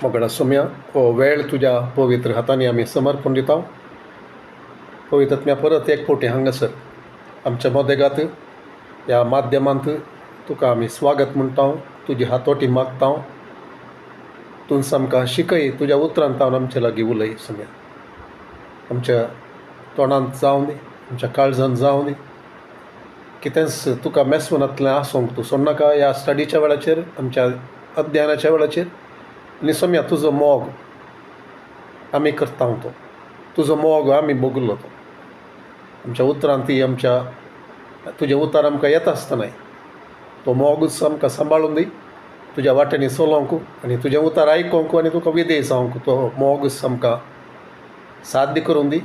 मोगडा सोम्या हो वेळ तुझ्या पवित्र हातांनी आम्ही समर्पण दिता. पवित्रत्म्या परत एक फावटी हांगासर आमच्या मोदेगात ह्या माध्यमांत तुका आमी स्वागत म्हणटा. तुजी हातोटी मागता. तुमचं आमकां शिकय. तुज्या उतरांत हांव आमचे लागीं उलय सोम्या. आमच्या तोंडांत जावं दी, आमच्या काळजांत जावं दी. कितेंच तुका मेसवनांतलें आसूंक तूं सोडनाका ह्या स्टडीच्या वेळाचेर, आमच्या अध्ययनाच्या वेळाचेर. आनी सोम्या तुजो मोग आमी करता तो. तुजो मोग आमी भोगलो तो. आमच्या उतरांत ती आमच्या तुजें उतार आमकां येता आसतनाय तो मोगूच आमकां सांबाळून दी. तुज्या वाटेनी चलोवंक आनी तुजें उतार आयकोंक आनी तुका विधेय जावंक तो मोगूच आमकां साध्य करून दी.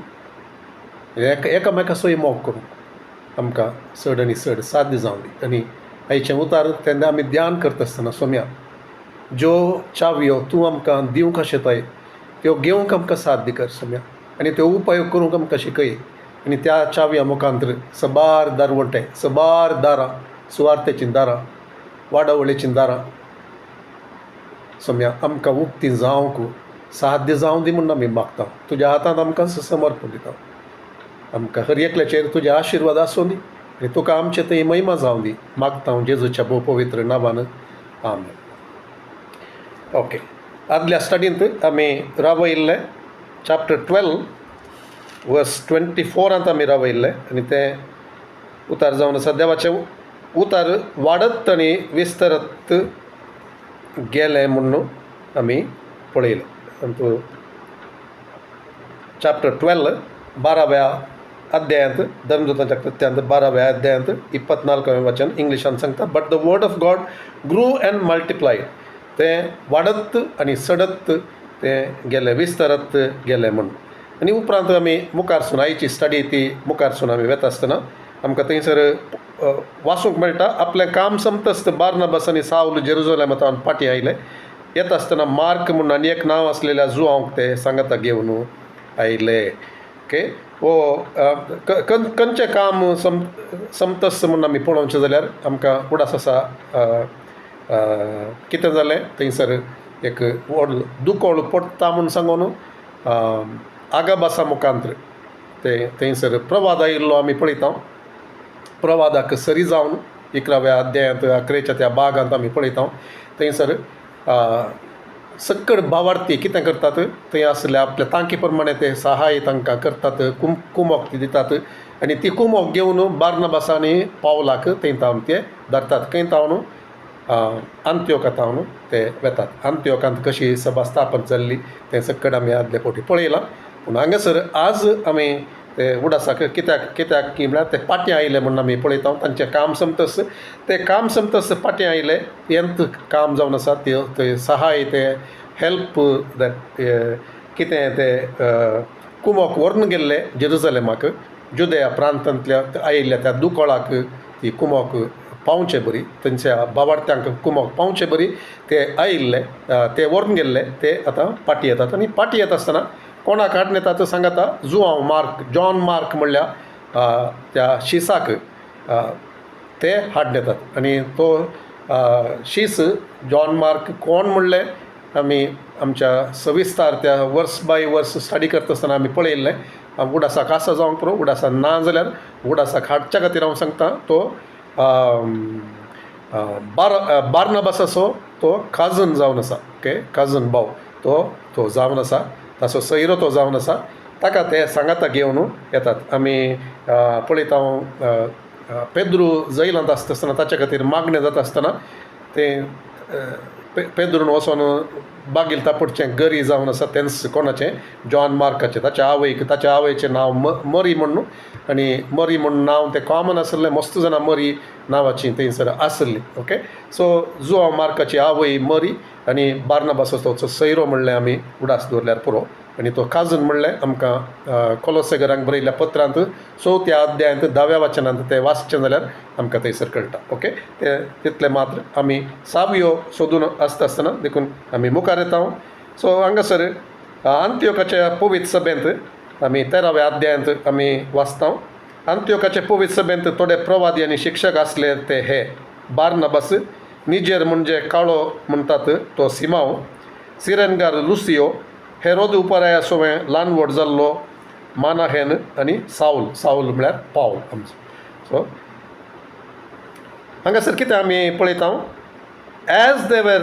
एकामेकाचोय मोग करूंक आमकां चड आनी चड साध्य जावं दी. आनी आयचें उतार तेन्ना आमी ध्यान करता आसतना सोम्या ज्यो चावयो तूं आमकां दिवंक आशेताय त्यो घेवंक आमकां साध्य कर सोम्या. आनी त्यो उपयोग करूंक आमकां शिकय. आनी त्या चावया मुखांतर सबार दारवटें, सबार दारां, सुवार्थेचीं दारां, वाडावळेचीं दारां सोम्या आमकां उक्तीं जावंक साध्य जावं दी म्हूण आमी मागता. तुज्या हातांत आमकां समर्पण दिता. आमकां हर एकल्याचेर तुजे आशिर्वाद आसूं दी आनी तुका आमचे थंय महिमा जावं दी मागता हांव जेजूच्या भोव पवित्र नांवान. आमेन. ओके, आदल्या स्टडींत आमी रावयल्लें चॅप्टर 12 वर्स 24 आमी रावयल्लें. आनी तें उतार जावन आसा देवाचें उतार वाडत आनी विस्तारत गेलें म्हणून आमी पळयलें. चॅप्टर 12 12व्या अध्यायांत, धर्मदूतांच्या कृत्यांत 12व्या अध्यायांत 24वें वचन इंग्लिशान सांगता, but the word of God grew and multiplied. तें वाडत आनी सडत तें गेलें, विस्तारत गेलें म्हणून. आनी उपरांत आमी मुखारसून आयची स्टडी ती मुखारसून आमी वेता आसतना आमकां थंयसर वाचूंक मेळटा. आपलें काम संपता बार्नबास आनी साऊल जेरुसलेमांतल्यान फाटीं आयले. येता आसतना मार्क म्हणून आनी एक नांव आसलेल्या जुआंक ते सांगाता घेवन आयले. ओके, वो खंयचें काम संपतस म्हणून आमी पळोवचें जाल्यार आमकां उडास आसा कितें जालें थंयसर एक व्हड दुकोळ पडटा म्हूण सांगून आगाबासा मुखांतर ते थंयसर प्रवाद आयिल्लो आमी पळयता. प्रवादाक सरी जावन 11व्या अध्यायांत 11च्या त्या भागांत आमी पळयता. थंयसर सकड भावार्थी कितें करतात, थंय आसल्या आपल्या तांकी प्रमाणे ते सहाय तांकां करतात, कुमोक ती दितात. आनी ती कुमोक घेवन बार्नबास आनी पावलाक थंय तावन ते धरतात. खंय तावन अंत्योकांत ते वेतात. अंत्योकांत कशी सभा स्थापन जाल्ली तें सकड आमी आदले फावटी पळयलां. पूण हांगासर आज आमी ते उडासाक कित्याक की म्हळ्यार ते फाटीं आयले म्हणून आमी पळयता. तांचें काम संपतस ते काम संपतस फाटीं आयले. हेंत काम जावन आसा ते सहाय ते हेल्प दॅट कितें ते कुमोक व्हरून गेल्ले जेरुसलेमाक, जुदेया प्रांतांतल्या आयिल्ल्या त्या दुकोळाक ती कुमोक पावचे बरी, थंयच्या भावार्थ्यांक कुमोक पावचे बरी ते आयिल्ले, ते व्हरून गेल्ले ते आतां फाटीं येतात. आनी फाटीं येता आसतना कोणाक हाडून येतात सांगाता जुआंव मार्क, जॉन मार्क म्हणल्या त्या शिसाक ते हाडून येतात. आनी तो शीस जॉन मार्क कोण म्हणलें आमी आमच्या सविस्तार त्या वर्स बाय वर्स स्टडी करता आसतना आमी पळयल्लें. उडासाक आसा जावंक पुरो, उडासाक ना जाल्यार उडासाक हाडच्या खातीर हांव सांगता तो बार्नबासाचो तो काजन जावन आसा. ओके, काजन भाव तो जावन आसा, ताचो सैरो तो जावन आसा. ताका ते सांगाता घेवन येतात. आमी पळयता पेद्रू जैलांत आसता आसतना ताचे खातीर मागणें जाता आसतना ते पेद्रून वचोन बागील तापडचें गरी जावन आसा तेंच कोणाचें जॉन मार्काचें. ताच्या आवयचें नांव मरी म्हणून, आनी मरी म्हणून नांव तें कॉमन आसलें. मस्त जाणां मरी नांवाची थंयसर आसली. ओके, सो जुआंव मार्काची आवय मरी आनी बार्नबासाचो सैरो म्हणलें आमी उडास दवरल्यार पुरो. आनी तो काजन म्हणलें आमकां कोलोसेगरांक बरयल्ल्या पत्रांत 4व्या अध्यायांत 10व्या वचनांत तें वाचचें जाल्यार आमकां थंयसर कळटा. ओके, ते तितले मात्र आमी सावयो सोदून आसता आसतना देखून आमी मुखार येता. सो हांगासर अंत्योकाच्या पवित्र सभेंत आमी 13व्या अध्यायांत आमी वाचता. अंत्योकाच्या पवित्र सभेंत थोडे प्रवादी आनी शिक्षक आसले ते हे बार्नबास, निजेर म्हणजे काळो म्हणटात तो सिमाव, सिरेनगार लुसियो, हेरोद उपराया सोवें ल्हान व्हड जाल्लो मानाहेन आनी साऊल. साऊल म्हळ्यार पावल आमचो. सो हांगासर कितें आमी पळयता, एज दे वेर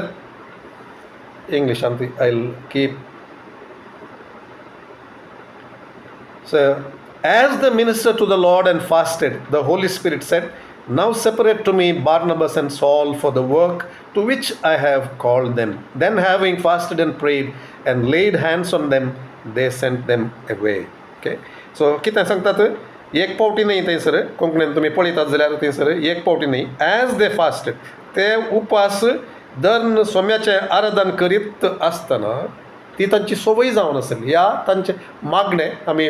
इंग्लिशान I will keep. So, as they ministered to the Lord and fasted, the Holy Spirit said, "Now separate to me Barnabas and Saul for the work to which I have called them." Then having fasted and prayed and laid hands on them, they sent them away. Okay? So, कितें सांगतात, एक पावटी न्ही थंयसर, कोंकणीन तुमी पळयतात जाल्यार थंयसर एक पावटी न्ही, एज दे फास्टेड, ते उपास दर सोम्याचें आराधन करीत आसतना ती तांची संवय जावन आसली. ह्या तांचे मागणे आमी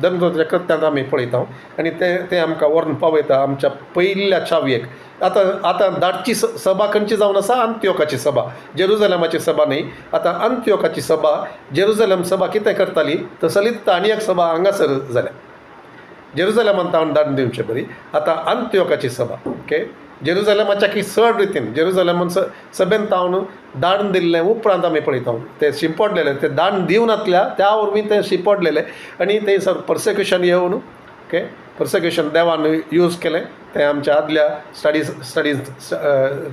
दनगोच्या कृत्यांत आमी पळयता आनी ते आमकां व्हरून पावयता आमच्या पयल्या चावयेक. आतां धाडची सभा खंयची जावन आसा, अंत्योकाची सभा, जेरुझलेमाची सभा न्ही, आतां अंत्योकाची सभा. जेरुझलेम सभा कितें करताली तसलीच आनी एक सभा हांगासर जाल्या. जेरुझलेमांत हांव धाडून दिवचें बरी, आतां अंत्योकाची सभा. ओके, जेरुझलेमाच्या की चड रितीन जेरुझलेमान सभेंत हांव दान दिल्लें उपरांत आमी पळयता ते शिंपडलेले, ते दान दिवनातल्या त्या वरवीं ते शिंपडलेले आनी थंयसर पर्सेक्युशन येवन, ओके, पर्सेक्युशन देवान यूज केलें. तें आमच्या आदल्या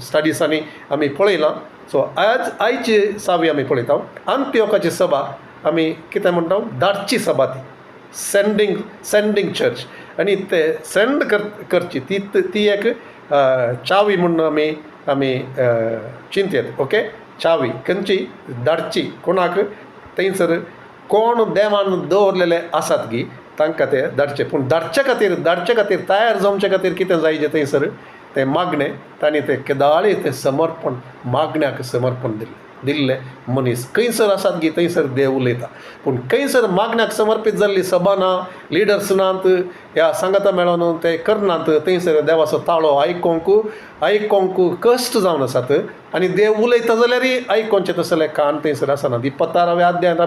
स्टडीसांनी आमी पळयलां. सो आयची सावी आमी पळयता अंत्योकाची सभा आमी कितें म्हणटा, धाडची सभा, ती सेंडिंग चर्च. आनी ते सेंड करची ती एक चावी म्हणून आमी चिंतेत. ओके, चावी खंयची धाडची, कोणाक, थंयसर कोण देवान दवरलेले आसात गी तांकां ते धाडचे. पूण धाडचे खातीर तयार जावचे खातीर कितें जायचें थंयसर, तें मागणें. तांणी तें केदाळे तें समर्पण, मागण्याक समर्पण दिल्लें मनीस खंयसर आसात गी थंयसर देव उलयता. पूण खंयसर मागण्याक समर्पीत जाल्ली सभा ना, लिडर्स नात, ह्या सांगाता मेळोन ते करनात, थंयसर देवाचो ताळो आयकोंक कश्ट जावन आसात. आनी देव उलयता जाल्यारय आयकोनचें तसलें कान थंयसर आसना. 17व्या अध्यायांत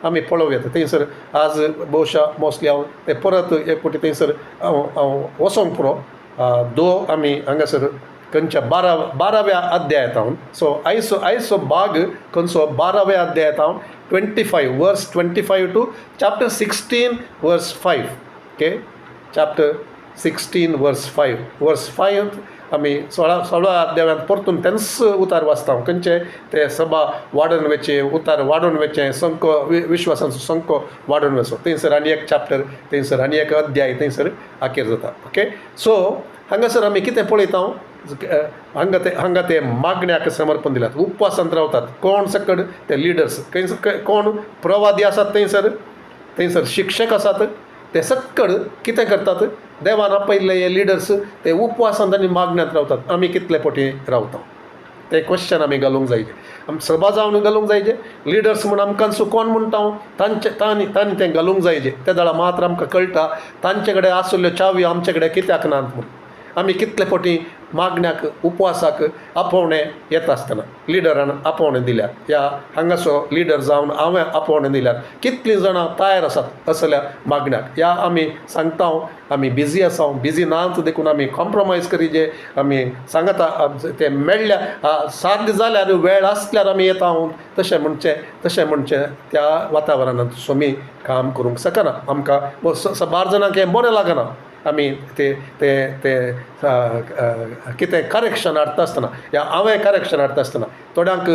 आमी पळोवं येता. थंयसर आज भोवशा मोस्टली हांव ते परत एक फावटी थंयसर हांव वचोंक पुरो आमी हांगासर खंयच्या 12व्या अध्यायांत हांव. सो आयचो भाग खंयचो 12व्या अध्यायांत हांव 25 वर्स 25 टू चॅप्टर 16 वर्स 5. ओके, चॅप्टर 16 वर्स 5. वर्स 5 आमी 16व्या अध्यायांत परतून तेंच उतार वाचता. खंयचे ते सभा वाडोवन वेचे, उतार वाडोवन वेचे, संको विश्वासाचो संको वाडोवन वेचो. थंयसर आनी एक चॅप्टर, थंयसर आनी एक अध्याय थंयसर आखेर जाता. ओके, सो हांगासर आमी कितें पळयता, हांगा ते मागण्याक समर्पण दिल्यात, उपवासांत रावतात. कोण सकड ते लिडर्स, कोण प्रवादी आसात थंयसर शिक्षक आसात, ते सकड कितें करतात, देवान आपयल्ले हे लिडर्स ते उपवासांत आनी मागण्यांत रावतात. आमी कितले फावटी रावता ते क्वेश्चन आमी घालूंक जायचे. आमी सभा जावन घालूंक जायचे, लिडर्स म्हूण आमकां कोण म्हणटा तांणी तें घालूंक जायचे. त्या दाळा मात्र आमकां कळटा तांचे कडेन आसल्ल्यो चावी आमचे कडेन कित्याक नात म्हणून. आमी कितले फावटी मागण्याक उपवासाक आपोवणें येता आसतना लिडरान आपोवणें दिल्यार, ह्या हांगासो लिडर जावन हांवें आपोवणें दिल्यार कितलीं जाणां तयार आसात असल्या मागण्याक. ह्या आमी सांगता आमी बिजी आसा, बिजी नात देखून आमी कॉम्प्रोमायज करीचे. आमी सांगता ते मेळ्ळ्या साध्य जाल्यार वेळ आसल्यार आमी येता. तशें म्हणचें त्या वातावरणांत सोमी काम करूंक शकना. आमकां बार जाणांक हें बरें लागना. आमी ते कितें करेक्शन हाडटा आसतना या हांवें करेक्शन हाडटा आसतना थोड्यांक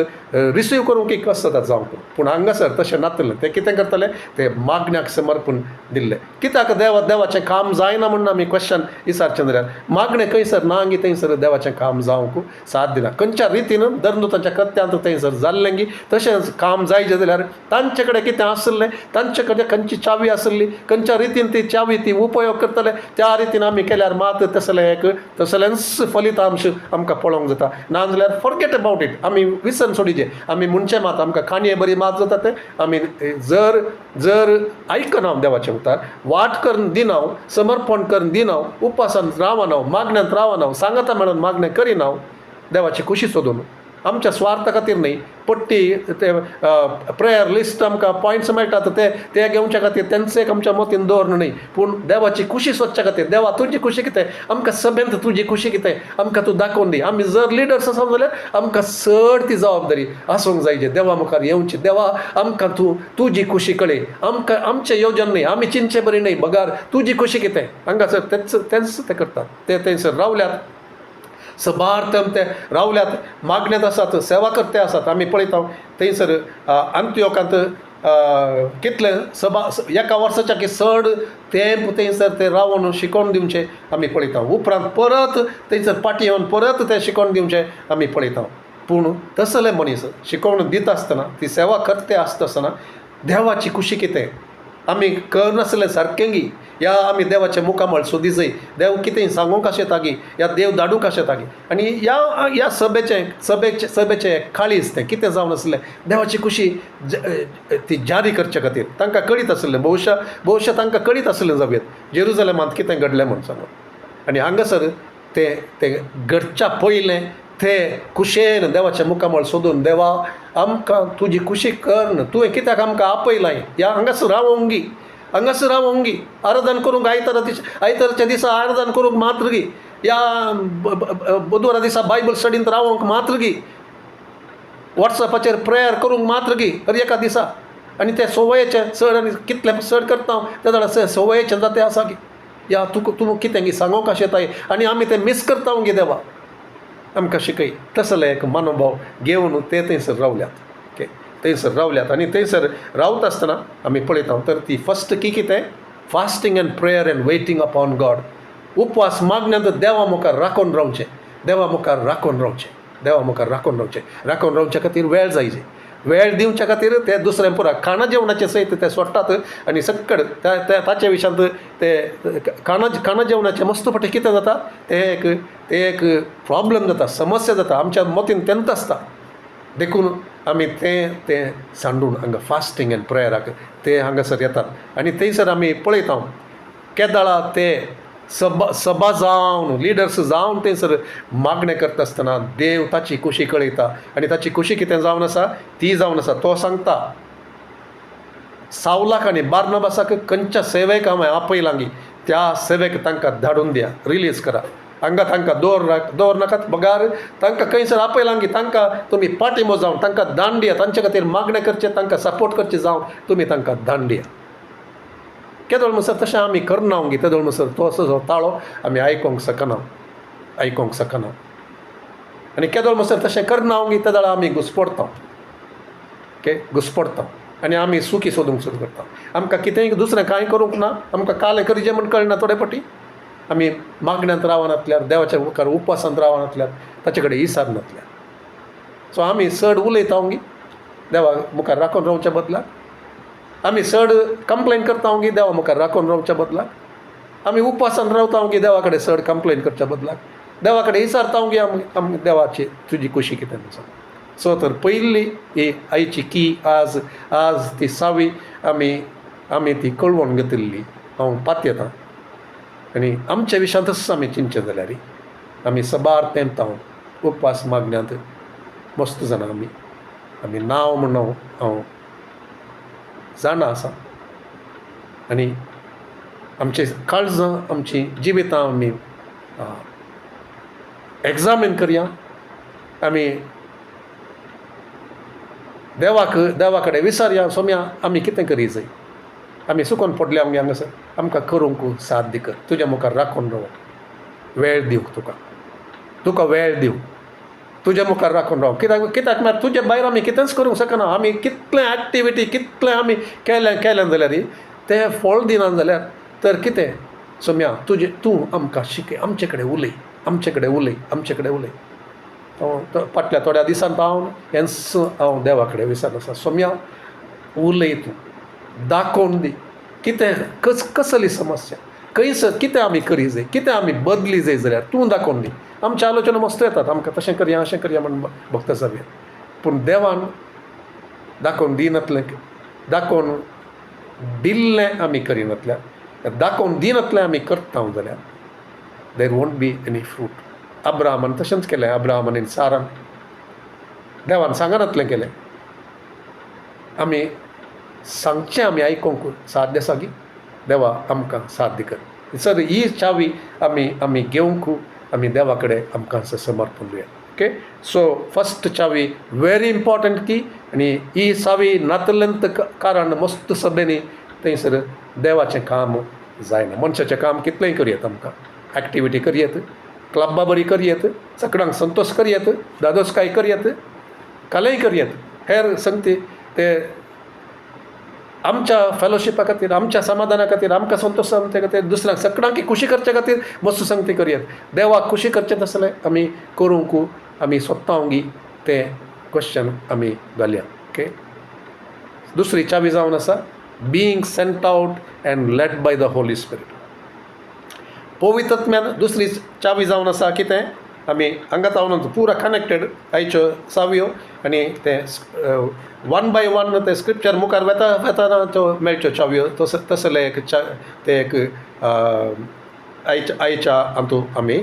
रिसीव करूंक एक कस जाता जावंक. पूण हांगासर तशें नासलें. ते कितें करतले, ते मागण्याक समर्पण दिल्लें. कित्याक देवाचें काम जायना म्हणून आमी क्वेश्चन विचारचें जाल्यार मागणें खंयसर ना गी थंयसर देवाचें काम जावंक साथ दिना. खंयच्या रितीन धर्मदूतांच्या कृत्यांत थंयसर जाल्लें गी तशेंच काम जायचें जाल्यार तांचे कडेन कितें आसलें, तांचे कडेन खंयची चावी आसली, खंयच्या रितीन ती चावी ती उपयोग करतले, त्या रितीन आमी केल्यार मात तसलेंच फलितांश आमकां पळोवंक जाता. नाजाल्यार फॉरगेट अबावट इट, आमी विसरून सोडिचे. आमी म्हणचे मात आमकां काणये बरी मात जाता ते आमी जर आयकना देवाचें उतार, वाट करून दिना, समर्पण करून दिना, उपासांत रावना, मागण्यांत रावना, सांगाता मेळून मागणें करिना, देवाची खुशी सोदून आमच्या स्वार्था खातीर न्ही पट्टी ते प्रेयर लिस्ट आमकां पॉयंट्स मेळटात ते घेवच्या खातीर तेंच एक आमच्या मतीन दवरन न्ही, पूण देवाची खुशी सोदच्या खातीर देवा तुजी खुशी कितें, आमकां सभेंत तुजी खुशी कितें आमकां तूं दाखोवन दी. आमी जर लिडर्स आसा जाल्यार आमकां चड ती जबाबदारी आसूंक जायची, देवा मुखार येवची. देवा आमकां तुजी खुशी कळय, आमकां आमचें येवजन न्ही, आमी चिंतचे बरी न्ही, बगार तुजी खुशी कितें हांगासर तेंच ते करतात. ते थंयसर रावल्यात, सबार ते रावल्यात, मागण्यांत आसात, सेवा करते आसात. आमी पळयता थंयसर अंत्योकांत कितले एका वर्साच्या की चड तेंप थंयसर ते रावन शिकोवन दिवचें आमी पळयता. उपरांत परत थंयसर पाटी येवन परत ते शिकोवन दिवचें आमी पळयता. पूण तसले मनीस शिकोवन दिता आसतना, ती सेवा करते आसतना देवाची खुशी कितें आमी करनासले सारकेंगी, या आमी देवाच्या मुखामळ सोदी जाय, देव कितें सांगूंक आशेता गी, या देव धाडूंक आशेता गी. आनी ह्या सभेचें काळीज तें कितें जावन आसलें, देवाची खुशी ती जारी करचे खातीर तांकां कळीत आसलें. भविश्य तांकां कळीत आसलें जावेत जेरुजलेमांत कितें घडलें म्हूण सांगून. आनी हांगासर ते घडच्या पयलें ते खुशेन देवाच्या मुखामळ सोदून, देवा आमकां तुजी खुशी कर, तुवें कित्याक आमकां आपयलां, या हांगासर रावोंक गी, आराधन करूंक आयतारच्या दिसा आराधन करूंक मात्र गी, या बुधवारा दिसा बायबल स्टडींत रावोंक मात्र गी, वॉट्सॅपाचेर प्रेयर करूंक मात्र गी हर एका दिसा. आनी ते सवयेचे चड आनी कितले चड करता ते जाल्यार सवयेचे जाते आसा गी, या तूं कितें गी सांगोंक आशेताय, आनी आमी ते मिस करता गी. देवा आमकां शिकय. तसले एक मनोभाव घेवन ते थंयसर रावल्यात. ओके, थंयसर रावल्यात. आनी थंयसर रावता आसतना आमी पळयता तर ती फस्ट की कितें, fasting end prayer end waiting upon God. उपवास मागण्यांत देवा मुखार राखून रावचें, देवा मुखार राखून रावचें. राखून रावचे खातीर वेळ जायचे, वेळ दिवच्या खातीर ते दुसऱ्या पुरा खाणा जेवणाचे सयत ते सोडटात. आनी सक्कड ताचे विशयांत ते खाणा जेवणाचे मस्त पटी कितें जाता, ते एक प्रॉब्लेम जाता, समस्या जाता आमच्या मतीन तेंत आसता. देखून आमी ते सांडून हांगा फास्टींग एंड प्रेयराक ते हांगासर येतात. आनी थंयसर आमी पळयता केदाळा ते सभा जावन लिडर्स जावन थंयसर मागणे करता आसतना देव ताची खुशी कळयता. आनी ताची खुशी कितें जावन आसा, ती जावन आसा, तो सांगता सावलाक आनी बार्नबासाक खंयच्या सेवेक हांवें आपयलां गी, त्या सेवेक तांकां धाडून दिया, रिलीज करा. हांगा तांकां दवरनाकात, बगार तांकां खंयसर आपयलां गी, तांकां तुमी पाठिंबो जावन तांकां दान दिया, तांचे खातीर मागणे करचे, तांकां सपोर्ट करचे जावन तुमी तांकां दान दिया. केदोळ म्हणसर तशें आमी करना गी, तेदोळ म्हणसर तो असो ताळो आमी आयकोंक शकना. आनी केदोळ म्हणसर तशें करना गी, त्या दाळा आमी घुस्पडटा. आनी आमी सुखी सोदूंक सुरू करता. आमकां कितेंय दुसरें कांय करूंक ना, आमकां कालें करीचें म्हण कळना थोडे फावटी. आमी मागण्यांत रावनातल्यार, देवाच्या मुखार उपवासांत रावनातल्यार, ताचे कडेन इसार नातल्यार. सो आमी चड उलयता गी देवा मुखार राखून रावच्या बदलाक, आमी चड कंप्लेन करता गी देवा मुखार राखून रावच्या बदलाक, आमी उपवासान रावता गी देवा कडेन चड कंप्लेन करच्या बदलाक, देवा कडेन इसारता गी आमी देवाची तुजी खुशी कितें आसा. सो तर पयली ही आयची की आज ती सावी आमी ती कळवून घेतिल्ली हांव पात येता. आनी आमच्या विशयांतच आमी चिंतचे जाल्यार आमी सबार तेंप उपवास मागण्यांत मस्त जाणा आमी नांव म्हणून हांव जाणा आसा. आनी आमचे काळजां आमची जिवितां आमी एग्जामीन करया. आमी देवा कडेन विचारया, सोम्या आमी कितें करी जाय, आमी सुकोन पडले आमगे हांगासर, आमकां करूंक साथ दी कर, तुज्या मुखार राखून रावप, वेळ दिवं तुका वेळ दिवं, तुज्या मुखार राखून राव. कित्याक म्हळ्यार तुजे भायर आमी कितेंच करूंक शकना. आमी कितले एक्टिविटी कितलें आमी केलें जाल्यार ते फळ दिना जाल्यार तर कितें. सोम्या तूं आमकां शिकय, आमचे कडेन उलय. फाटल्या थोड्या दिसांत हांव देवा कडेन विचारना आसा, सोम्या उलय, तूं दाखोवन दी कितें कसली समस्या, खंयसर कितें आमी करी जाय, कितें आमी बदली जाय जाल्यार तूं दाखोवन दी. आमच्या आलोचना मस्त येतात, आमकां तशें करया म्हणून भक्त जावया. पूण देवान दाखोवन दिनातलें, दाखोवन दिल्लें आमी करिनातल्यार, दाखोवन दिनातलें आमी करता जाल्यार there won't be any fruit. अब्राहमान तशेंच केलें. अब्राहम आनी सारान देवान सांगनातलें केलें आमी सांगचें आमी आयकोंक साथ दे सागी देवा आमकां साथ दिकर सर ही चावी आमी घेवंक आमी देवा कडेन आमकां समर्पण दिवया ओके सो फस्ट चावी व्हेरी इम्पॉर्टंट की आनी ही चावी नातलंत कारण मस्त सभेनी थंयसर देवाचें काम जायना मनशाचें काम कितलेंय करयेत आमकां एक्टिविटी करयेत क्लब्बां बरी करयेत सगळ्यांक संतोश करयेत दादोसकाय करयेत कालय करयेत हेर संगती ते आमच्या फेलोशिपा खातीर आमच्या समाधाना खातीर आमकां संतोश खातीर दुसऱ्यांक सगळ्यांक खुशी करचे खातीर मस्त संगती करयेत देवाक खुशी करचें आसलें आमी करूंक आमी स्वतांगी तें क्वेश्चन आमी घालया ओके दुसरी चावी जावन आसा being sent out and led by the holy spirit पवित्रत्म्यान दुसरी चावी जावन आसा कितें आमी हांगा तावन पुरा कनेक्टेड आयच्यो चावयो आनी ते वन बाय वन ते स्क्रिप्चर मुखार वेताना त्यो मेळच्यो चावयो तसले एक ते एक आयच्या हातूं आमी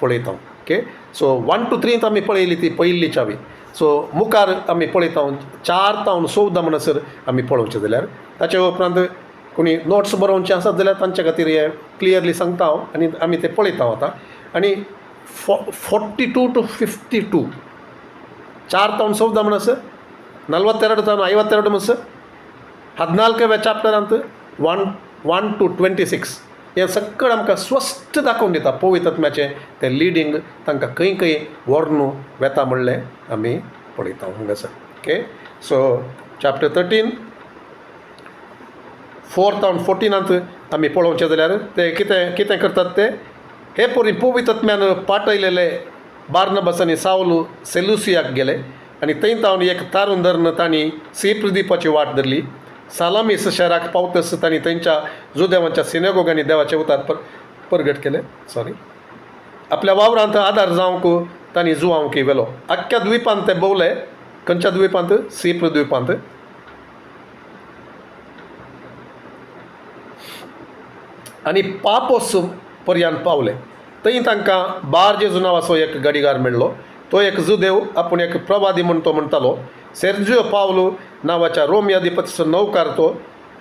पळयता ओके सो 1 to 3 आमी पळयली ती पयली चावी सो मुखार आमी पळयता 4 तावन 14 म्हणसर आमी पळोवचें जाल्यार ताचे उपरांत कोणी नोट्स बरोवचे आसात जाल्यार तांचे खातीर हे क्लियरली सांगता हांव आनी आमी ते पळयता आतां आनी 42 to 52 4 तावन 14 म्हणसर 42 तावन 52 म्हणसर 14वे ಚಾಪ್ಟರಂತ 1 to 26 हे सगळं आमकां स्वस्थ दाखोवन दिता पवित्रत्म्याचें तें लिडींग तांकां खंय खंय व्हरून वेता म्हणलें आमी पळयता हांगासर ओके सो चॅप्टर 13 4 तावन 14 आमी पळोवचें जाल्यार ते कितें करतात ते हे परी पवित्रत्म्यान पाठयलेले बार्नबास आनी सावल सेलुसियाक गेले आनी थंय तावन एक तारून धरून तांणी सीप्रदीपाची वाट धरली सालामीस शहराक पावतस तांणी थंयच्या जुदेवांच्या सिनेगोगांनी देवाचे उतार परगट केले आपल्या वावरांत आदार जावंक तांणी जुवांक वेलो आख्ख्या द्विपांत ते भोवले खंयच्या द्विपांत सीप्र द्विपांत आनी पापोस पर्यंत पावले थंय तांकां बार जेजू नांवाचो एक गाडीगार मेळ्ळो तो एक जुदेव आपूण एक प्रवादी म्हूण तो म्हणटालो सेर्जिओ पावलो नांवाच्या रोमी अधिपतीचो नौकार तो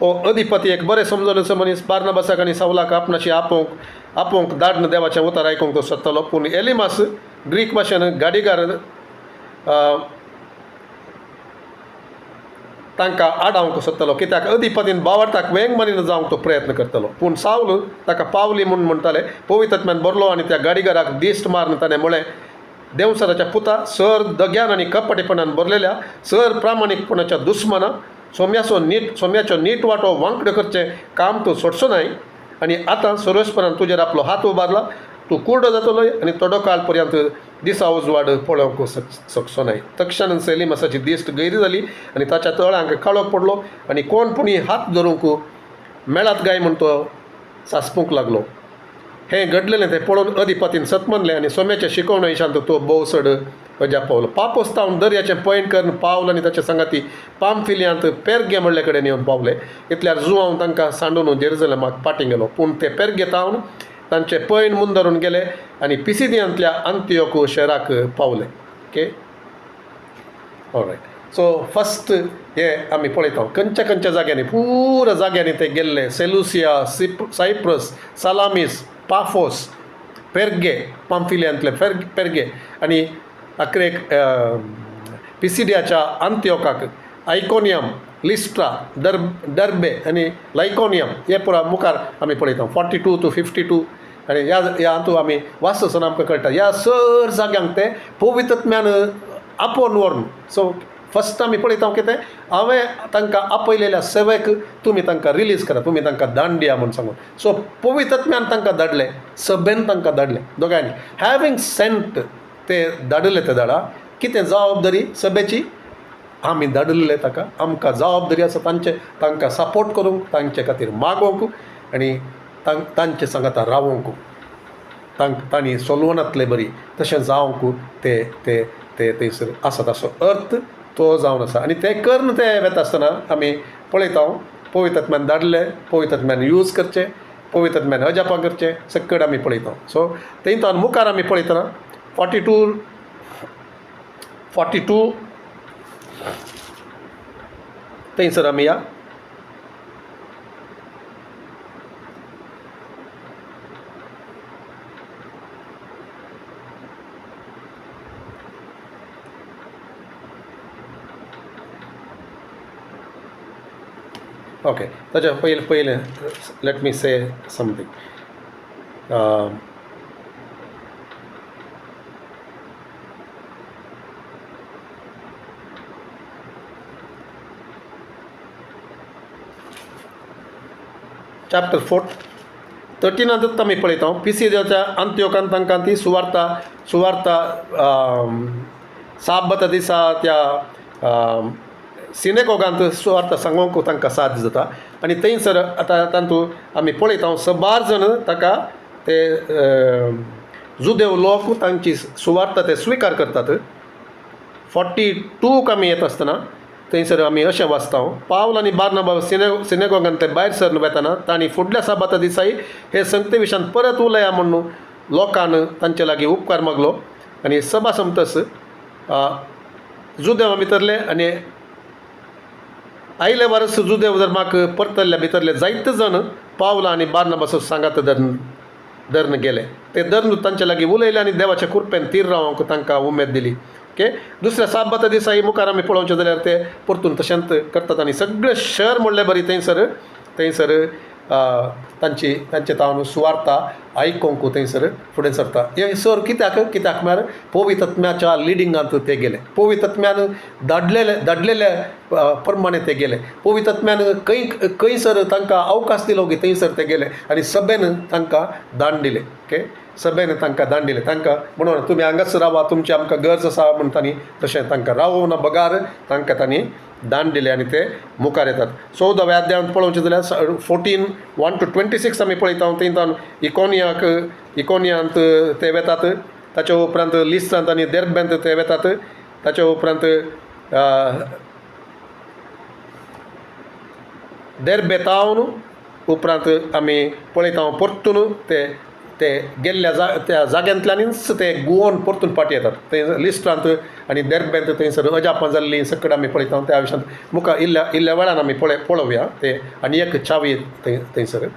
हो अधिपती एक बरें समजून मनीस बार्नबासाक आनी सावलाक आपणाशी आपोवंक धाडन देवाचें उतार आयकूंक तो सोदतालो पूण एलिमास ग्रीक भाशेन गाडीगार तांकां आडावंक सोदतालो कित्याक अधिपतीन बावार्थाक वेंग मारीन जावंक तो प्रयत्न करतालो पूण सावल ताका पावली म्हूण म्हणटाले पवित्रत्म्यान बरलो आनी त्या गाडीगाराक दिश्ट मारन ताणें म्हळें देवसराच्या पुता सर दग्यान आनी कपटीपणान भरलेल्या सर प्रामाणीकपणाच्या दुस्मना सोम्याचो नीट वांटो वांकडो करचें काम तूं सोडचो न्हय आनी आतां सर्वेस्परान तुजेर आपलो हात उबारला तूं कुर्डो जातलो आनी थोडो काळ पर्यंत दिसा उजवाड पळोवंक शकचो न्हय तक्षण सेलिमासाची दिश्ट गैरी जाली आनी ताच्या तळांक काळोख पडलो आनी कोण पुणी हात धरूंक मेळात गाय म्हूण तो सासपूंक लागलो हें घडलेलें तें पळोवन अधिपतीन सतमनलें आनी सोम्याच्या शिकवणे इशांत तो भोव चड अजाप पावलो पापोस तावन दर्याचें पॉयंट करून पावलो आनी ताचे संगाती पामफिलियांत पेर्गे म्हणले कडेन येवन पावले इतल्यार जुवांव तांकां सांडून जेरुसलेमाक फाटीं गेलो पूण ते पेर्गे तावन तांचे पयण मुंदरून गेले आनी पिसिदियांतल्या अंतियोक शहराक पावले ओके ऑलरायट सो फस्ट हे आमी पळयता खंयच्या जाग्यांनी पुरा जाग्यांनी ते गेल्ले सेलुसिया सायप्रस सालामीस पाफोस पेर्गे पामफिलियांतले पेर्गे आनी अक्रेक पिसिडियाच्या अंत्योकाक आयकोनियम लिस्ट्रा डर्बे आनी लायकोनियम हे पुरा मुखार आमी पळयता 42 to 52 आनी ह्या हातूंत आमी वाचतना आमकां कळटा ह्या सर जाग्यांक ते पवित्रत्म्यान आपोवन व्हरून सो फस्ट आमी पळयता कितें हांवें तांकां आपयलेल्या सेवेक तुमी तांकां रिलीज करा तुमी तांकां दान दिया म्हूण सांगून सो पवित्रत्म्यान तांकां धाडलें सभेन तांकां धाडलें दोगांयनी हॅविंग सेंट ते धाडले ते धाडा कितें जबाबदारी सभेची आमी धाडलेले ताका आमकां जबाबदारी आसा तांकां सपोर्ट करूंक तांचे खातीर मागोवंक आनी तांचे सांगाता रावोवंक तांणी सोलवनातले बरी तशें जावंक ते ते ते थंयसर आसा ताचो अर्थ तो जावन आसा आनी ते करून ते वेता आसतना आमी पळयता पवित्रत्म्यान धाडले पवित्रत्म्यान यूज करचे पवित्रत्म्यान अजापां करचे सगळें आमी पळयता सो थंय मुखार आमी पळयतना 42 थंयसर आमी या. ओके, ताच्या पयलें लेट मी से समथींग. चॅप्टर 13 आमी पळयता. पिसिदियाच्या अंत्योकान तांकां ती सुवार्ता साबत दिसा त्या सिनेगोगांत सुवार्ता सांगोंक तांकां साद जाता. आनी थंयसर आतां तातूंत आमी पळयता 12 जण ताका ते जुदेव लोक तांची सुवार्ता ते स्विकार करतात. 42 आमी येता आसतना थंयसर आमी अशें वाचता. पावल आनी बार्नबास सिनेगोगांत ते भायर सरन वेताना तांणी फुडल्या साबाता दिसाळी हे संगते विशयान परत उलया म्हणून लोकांन तांचे लागीं उपकार मागलो. आनी सभा संपतस जुदेवा भितरले आनी आयले वर्स जुदेव धर्माक परतल्ल्या भितरले जायते जण पावला आनी बार्नबास सांगात धर्न गेले. ते धर्न तांचे लागीं उलयले आनी देवाच्या कृपेन तीर रावंक तांकां उमेद दिली. ओके, दुसऱ्या साबाता दिसाळी मुखार आमी पळोवचें जाल्यार ते परतून तशेंच करतात. आनी सगळें शहर म्हणलें बरी थंयसर तांचे तावन सुवार्ता आयकोंक थंयसर फुडें सरता. हे सर कित्याक म्हळ्यार पवित्र आत्म्याच्या लिडिंगांत ते गेले. पवित्र आत्म्यान धाडलेले प्रमाणे ते गेले. पवित्र आत्म्यान खंयसर तांकां अवकाश दिलो की थंयसर ते गेले आनी सभेन तांकां दान दिलें. ओके, सभेन तांकां दान दिलें. तांकां म्हणून तुमी हांगाच रावा, तुमची आमकां गरज आसा म्हण तांणी तशें तांकां रावोना बगार तांकां तांणी दान दिलें आनी ते मुखार येतात. 14व्या अध्यायांत पळोवचें जाल्यार 14:1-26 आमी पळयता. थंयच्यान इकोनियांत ते वेतात. ताचे उपरांत लिस्त्रांत आनी देर्बेंत ते वेतात. ताचे उपरांत देर्बेतावन उपरांत आमी पळयता परतून ते गेल्ल्या त्या जाग्यांतल्यानच ते गोवन परतून पाटी येतात. थंय लिस्त्रांत आनी देर्बेंत थंयसर अजापां जाल्लीं सकट आमी पळयता. त्या विशयान मुखार इल्ल्या वेळान आमी पळोवया ते आनी एक चावी थंयसर.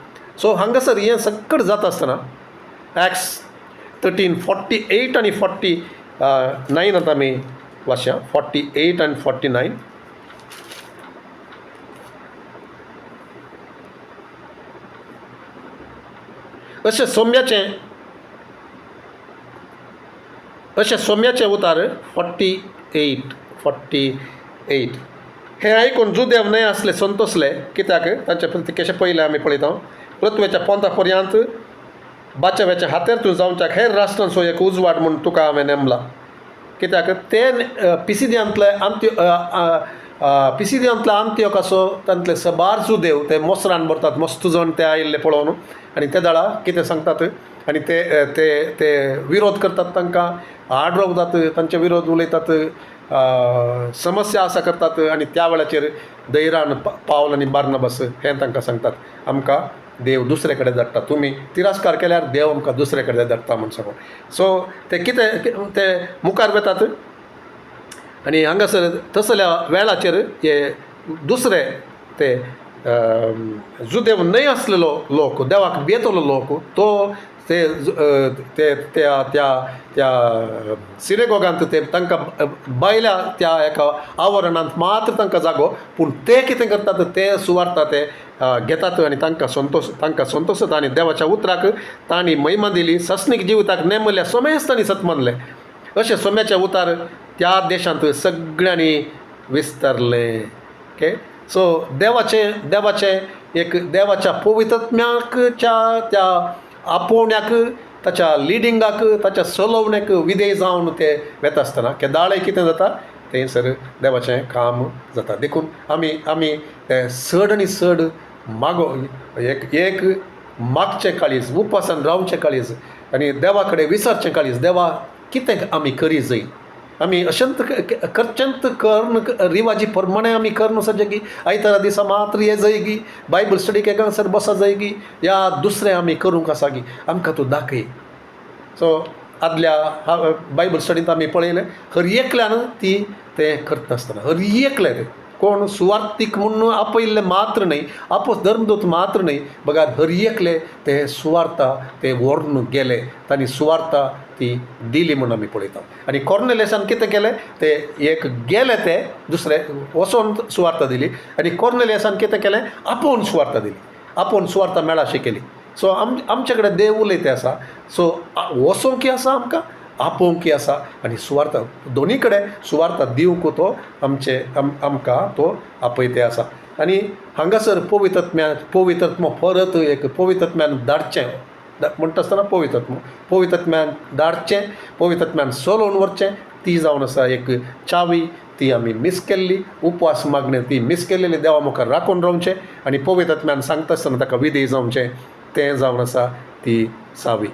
सो हांगासर हें सकट जाता आसतना Acts 13:48 आनी 49 आमी वाचया. 48 आनी 49. अशें सोम्याचें उतार 48. हे आयकून जुदेव न्हय आसले संतोसले. कित्याक तांचे प्रतिकेचे पयले आमी पळयता. पृथ्वेच्या पोंता पर्यंत बाचव्याच्या हातेर जावच्याक हेर राष्ट्रांचो एक उजवाड म्हूण तुका हांवें नेमला. कित्याक ते पिसिदियांतल्या अंत्योकाचो तांतले सबार जुदेव ते मोसरान भरतात. मस्त जण ते आयिल्ले पळोवन आनी ते दाळा कितें सांगतात आनी ते विरोध करतात. तांकां आडवतात, तांचे विरोध उलयतात, समस्या आसा करतात. आनी त्या वेळाचेर धैर्यान पावल आनी बार्नबास हें तांकां सांगतात आमकां देव दुसरे कडेन धाडटा. तुमी तिरस्कार केल्यार देव आमकां दुसरे कडेन धाडटा म्हूण सांगून. सो ते कितें ते मुखार वेतात. आनी हांगासर तसल्या वेळाचेर हे दुसरे ते जुदेव न्हय आसलेलो लोक, देवाक भियेतलो लोक, तो त्या सिनेगोगांत ते तांकां बायल्या त्या एका आवरणांत मात्र तांकां जागो. पूण ते कितें करतात ते सुवार्ता ते घेतात आनी तांकां संतोशता. आनी देवाच्या उतराक तांणी महिमा दिली. सस्नीक जिविताक नेमल्या सोमेच तांणी सतमनले. अशें सोम्याचें उतार त्या देशांत सगळ्यांनी विस्तारलें. ओके, सो देवाच्या पवित्रत्म्याच्या त्या आपोवण्याक, ताच्या लिडिंगाक, ताच्या चलोवण्याक विधेय जावन ते वेता आसतना केदाळे कितें जाता थंयसर देवाचें काम जाता. देखून आमी ते चड आनी चड एक मागचें काळीज, उपासान रावचें काळीज आनी देवा कडेन विचारचें काळीज. देवा कितें आमी करी जाय. आमी अशेंत करचेंत कर्ण रिवाजी प्रमाणे आमी करन सजे की आयतारा दिसा मात्र ये जाय की बायबल स्टडीक एकासर बसा जाय की या दुसरें आमी करूंक आसा की आमकां तूं दाखय. सो आदल्या बायबल स्टडींत आमी पळयलें खर एकल्यान ते करता आसतना हर एकले ते कोण सुवार्थीक म्हणून आपयल्ले मात्र न्ही आपोस धर्मदूत मात्र न्ही बघा हर एकले ते सुवार्ता ते व्हरून गेले तांणी सुवार्ता ती दिली म्हणून आमी पळयता आनी कॉर्नेलियसान कितें केलें ते एक गेले ते दुसरे वचोन सुवार्ता दिली आनी कॉर्नेलियसान कितें केलें आपोवन सुवार्ता दिली आपोवन सुवार्ता मेळाशी केली सो आमचे कडेन देव उलयते आसा सो वचोंकय आसा आमकां आपोवंकय आसा आनी सुवार्ता दोनी कडेन सुवार्ता दिवंक तो आमकां तो आपयते आसा आनी हांगासर पवित्रत्म परत एक पवित्रत्म्यान धाडचें म्हणटा आसतना पवित्रत्म्यान धाडचें पवित्रत्म्यान चलोवन व्हरचें ती जावन आसा एक चावी ती आमी मिस केल्ली उपवास मागणें ती मिस केल्ली देवा मुखार राखून रावचें आनी पवित्रत्म्यान सांगता आसतना ताका विधेय जावचें तें जावन आसा ती चावी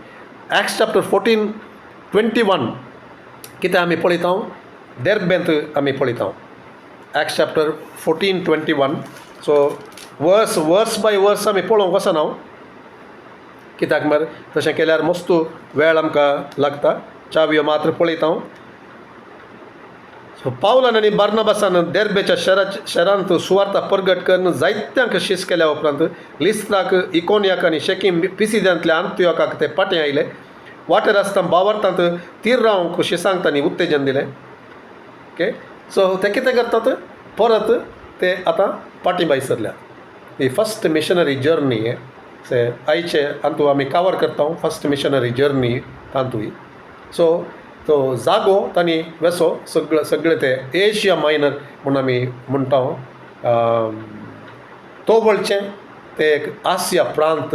एक्ट्स चॅप्टर 14:21 कितें आमी पळयता देर्बेंत आमी पळयता एक्ट्स चॅप्टर 14:21 सो वर्स बाय वर्स आमी पळोवंक वचना कित्याक म्हळ्यार तशें केल्यार मस्तू वेळ आमकां लागता चावयो मात्र पळयता सो पावलान आनी बार्नबासान देर्बेच्या शहरांत सुवार्ता परगट करून जायत्यांक शीस केल्या उपरांत लिस्त्राक इकोनियाक आनी शेकीम पिसिद्यांतल्या आंत्योकाक ते पाटें आयले वाटेर आसतना बावार्थांत तीर रावंक शिसांक तांणी उत्तेजन दिलें ओके सो ते कितें करतात परत ते आतां फाटीं सरल्या ही फस्ट मिशनरी जर्नी से आयचे हातूंत आमी कावर करता फस्ट मिशनरी जर्नी तांतूय सो तो जागो तांणी वेसो सगळे ते एशिया मायनर म्हणून आमी म्हणटा तो वळचें ते एक आसिया प्रांत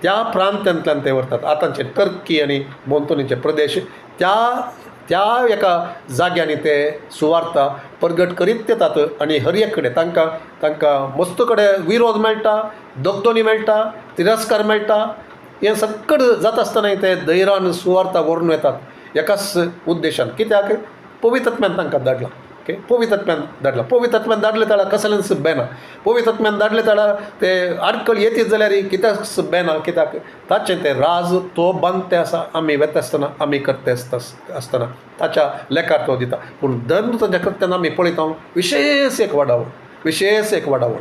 त्या प्रांतांतल्यान ते व्हरतात आतांचे टर्की आनी मोंतोनीचे प्रदेश त्या एका जाग्यांनी ते सुवार्ता परगट करीत येतात आनी हर एक कडेन तांकां मस्त कडेन विरोध मेळटा दोगदोनी मेळटा तिरस्कार मेळटा हें सगळें जाता आसतना ते धैर्यान सुवार्ता व्हरून येतात एकाच उद्देशान कित्याक पवित्रत्म्यान तांकां धाडलां ओके पवित्रत्म्यान धाडले ताळा कसलेंच बेना पवित्रत्म्यान धाडले ताळा ते आडकळ येतीत जाल्यार कित्याक बेना कित्याक ताचें तें राज तो बांदते आसा आमी वेता आसतना आमी करते आसतना ताच्या लेखार तो दिता पूण धर्म ताच्या कृत्यान आमी पळयता विशेष एक वाडावळ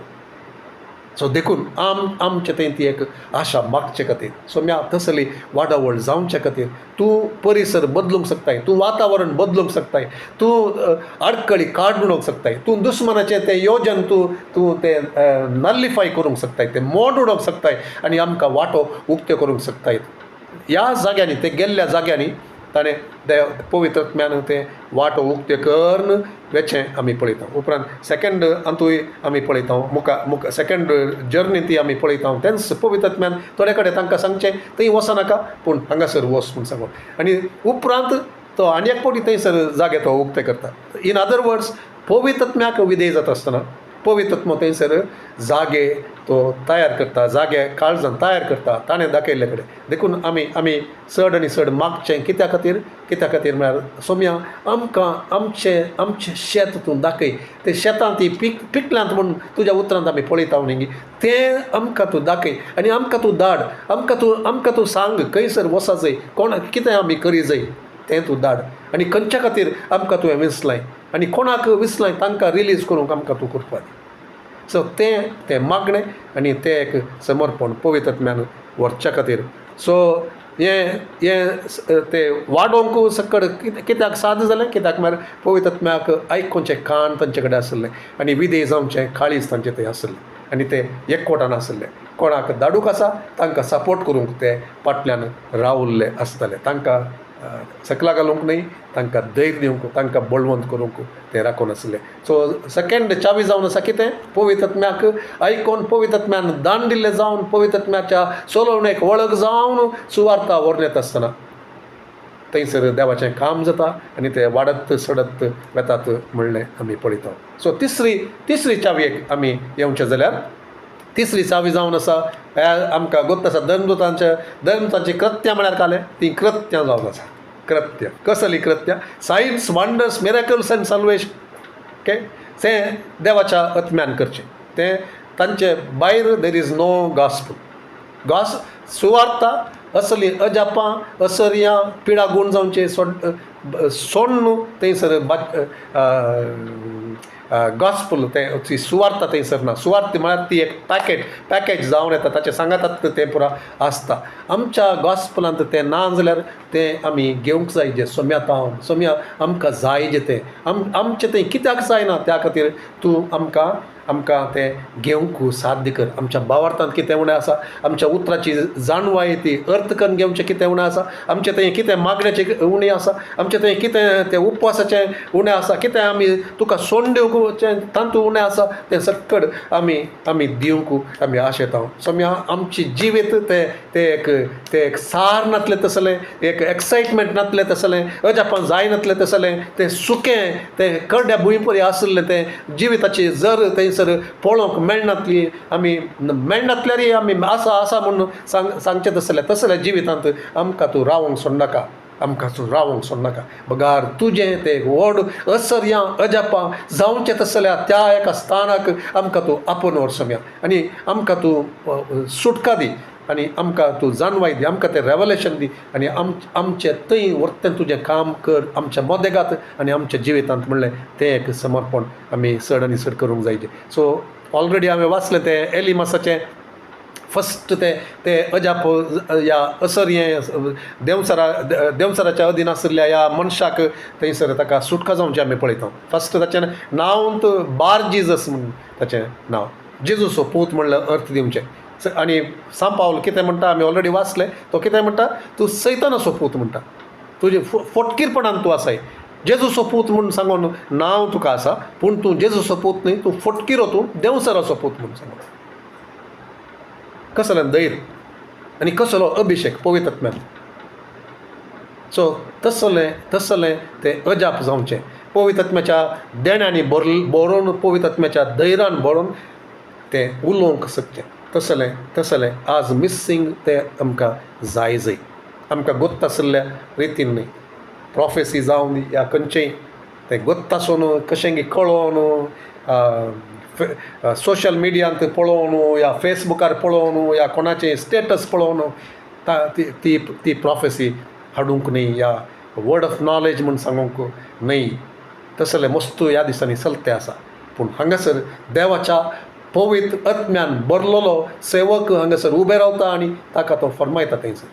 सो देखून आमचे थंय ती एक आशा मागचे खातीर सो तसली वाडावळ जावचे खातीर तूं परिसर बदलूंक शकताय तूं वातावरण बदलूंक शकताय तूं आडकळी काडूंक शकताय तूं दुश्मनाचें तें योजन तूं तें नलिफाय करूंक शकताय तें मोड उडोवंक शकताय आनी आमकां वाटो उक्त्यो करूंक शकताय ह्या जाग्यांनी ते गेल्ल्या जाग्यांनी ताणें ते पवित्रत्म्यान ते वाटो उक्ते करून वेचें आमी पळयता उपरांत सेकंड हातूंय आमी पळयता मुखार सेकंड जर्नी ती आमी पळयता तेंच पवित्रत्म्यान थोडे कडेन तांकां सांगचें थंय वचनाका पूण हांगासर वच म्हूण सांगून आनी उपरांत तो आनी एक फावटी थंयसर जागे तो उक्ते करता इन अदर वर्ड्स पवित्रत्म्याक विधेय जाता आसतना पवित्रत्म थंयसर जागे तो तयार करता जागे काळजान तयार करता ताणें दाखयल्ले कडेन देखून आमी चड आनी चड मागचें कित्या खातीर म्हळ्यार सोम्या आमकां आमचें शेत तूं दाखय तें शेतांत ती पिकल्यांत म्हूण तुज्या उतरांत आमी पळयता न्ही तें आमकां तूं दाखय आनी आमकां तूं धाड आमकां तूं सांग खंयसर वसा जाय कितें आमी करी जाय तें तूं धाड आनी खंयच्या खातीर आमकां तुवें विसलाय आनी कोणाक विसलाय तांकां रिलीज करूंक आमकां तूं करपा दी सो तें मागणें आनी तें एक समर्पण पवित्रत्म्यान व्हरच्या खातीर सो हें तें वाडोवंक सकड कित्याक साद जालें कित्याक म्हळ्यार पवित्रत्म्याक आयकुचें कान तांचे कडेन आसलें आनी विधेय जावचें काळीज तांचें थंय आसलें आनी ते एकवटान आसले कोणाक धाडूक आसा तांकां सपोर्ट करूंक ते फाटल्यान रावल्ले आसतले तांकां सकला घालूंक न्ही तांकां धैर्य दिवंक तांकां बळवंत करूंक ते राखून आसले सो सेकंड चावी जावन आसा कितें पवित्रत्म्याक आयकोन पवित्रत्म्यान दान दिल्लें जावन पवित्रत्म्याच्या चलोवणेक वळख जावन सुवार्ता व्हरून येता आसतना थंयसर देवाचें काम जाता आनी ते वाडत सडत वेतात म्हणलें आमी पळयता सो तिसरी चावयेक आमी येवचें जाल्यार तिसरी चावी जावन आसा आमकां गोत्त आसा धर्मदूतांची कृत्यां म्हळ्यार काले ती कृत्यां जावन आसा कृत्य कसली कृत्यां science wonders miracles and salvation okay तें देवाच्या आत्म्यान करचें तें तांचे भायर देर इज नो गॉस्पल सुवार्ता असली अजापां असर्यां पिडा गूण जावचे सोडून न्हू थंयसर गॉस्पल ती सुवार्ता थंयसर ना. सुवार्ता म्हळ्यार ती एक पॅकेज जावन येता, ताचे सांगातात तें पुरा आसता. आमच्या गॉस्पलांत तें ना जाल्यार तें आमी घेवंक जाय जें सोम्या आमकां जाय जें तें आमचें तें कित्याक जायना त्या खातीर तूं आमकां तें घेवंक साध्य कर. आमच्या भावार्थांत कितें उणें आसा, आमच्या उतराची जाणवाय ती अर्थ करून घेवचें कितें उणें आसा, आमचें थंय कितें मागण्याचें उणें आसा, आमचें थंय कितें तें उपवासाचें उणें आसा, कितें आमी तुका सोडून दिवचें तातूंत उणें आसा, तें सकट आमी दिवंक आमी आशेतां. सोम्या आमची जिवीत तें एक सार नातलें तसलें, एक एक्सायटमेंट नातलें तसलें, अजापान जाय नातलें तसलें, तें सुकें, तें करड्या भुंय परी आसलें तें जिविताची जर थंयसर पळोवंक मेळनातली, आमी मेळनातल्यारय आमी आसा म्हणून सांगचें तसलें जिवितांत आमकां तूं रावंक सोडनाका. बगार तुजें तें व्हड असर्यां अजापां जावचें तसल्या त्या एका स्थानाक आमकां तूं आपोवन व्हर सोम्या, आनी आमकां तूं सुटका दी, आनी आमकां तूं जाणवाय दी, आमकां तें रेवलेशन दी, आनी आमचें थंय व्हरतें तुजें काम कर आमच्या मोदेगांत आनी आमच्या जिवितांत. म्हणलें तें एक समर्पण आमी चड आनी चड करूंक जाय. सो ऑलरेडी हांवें वाचलें तें एलिमासाचें फस्ट तें अजाप ह्या असर्यें देंवसराच्या अधीन आशिल्ल्या ह्या मनशाक थंयसर ताका सुटका जावची आमी पळयता. फस्ट ताचें नांव बार जिजस म्हणून ताचें नांव, जेजूसो पूत म्हणल्यार अर्थ दिवचें. आनी सांत पावल कितें म्हणटा आमी ऑलरेडी वाचलें, तो कितें म्हणटा, तूं सैतानाचो पूत म्हणटा, तुजे फटकीरपणान तूं आसाय. जेजूसो पूत म्हणून सांगून नांव तुका आसा, पूण तूं जेजूसो पूत न्हय, तूं फटकिरो, तूं देंवसराचो पूत म्हणून सांगून. कसलें धैर्य आनी कसलो अभिशेक पवित्रात्म्यान. सो तसलें तें अजाप जावचें, पवित्रात्म्याच्या देण्यांनी भरून, पवित्रात्म्याच्या धैर्यान भरून तें उलोवंक शकचें. तसलें आज मिस्सींग तें आमकां जाय. आमकां गोत्त आशिल्ल्या रितीन न्हय, प्रॉफेसी जावन या खंयचेंय तें गोत्तासून कशें कळोवन सोशल मिडियांत पळोवन या फेसबुकार पळोवन या कोणाचें स्टेटस पळोवन ती प्रॉफेसी हाडूंक न्हय, या वर्ड ऑफ नॉलेज म्हूण सांगूंक न्हय. तसलें मस्तू ह्या दिसांनी चलतें आसा. पूण हांगासर देवाच्या पवित्र आत्म्यान भरलेलो सेवक हांगासर उबे रावता आनी ताका तो फरमायता थंयसर.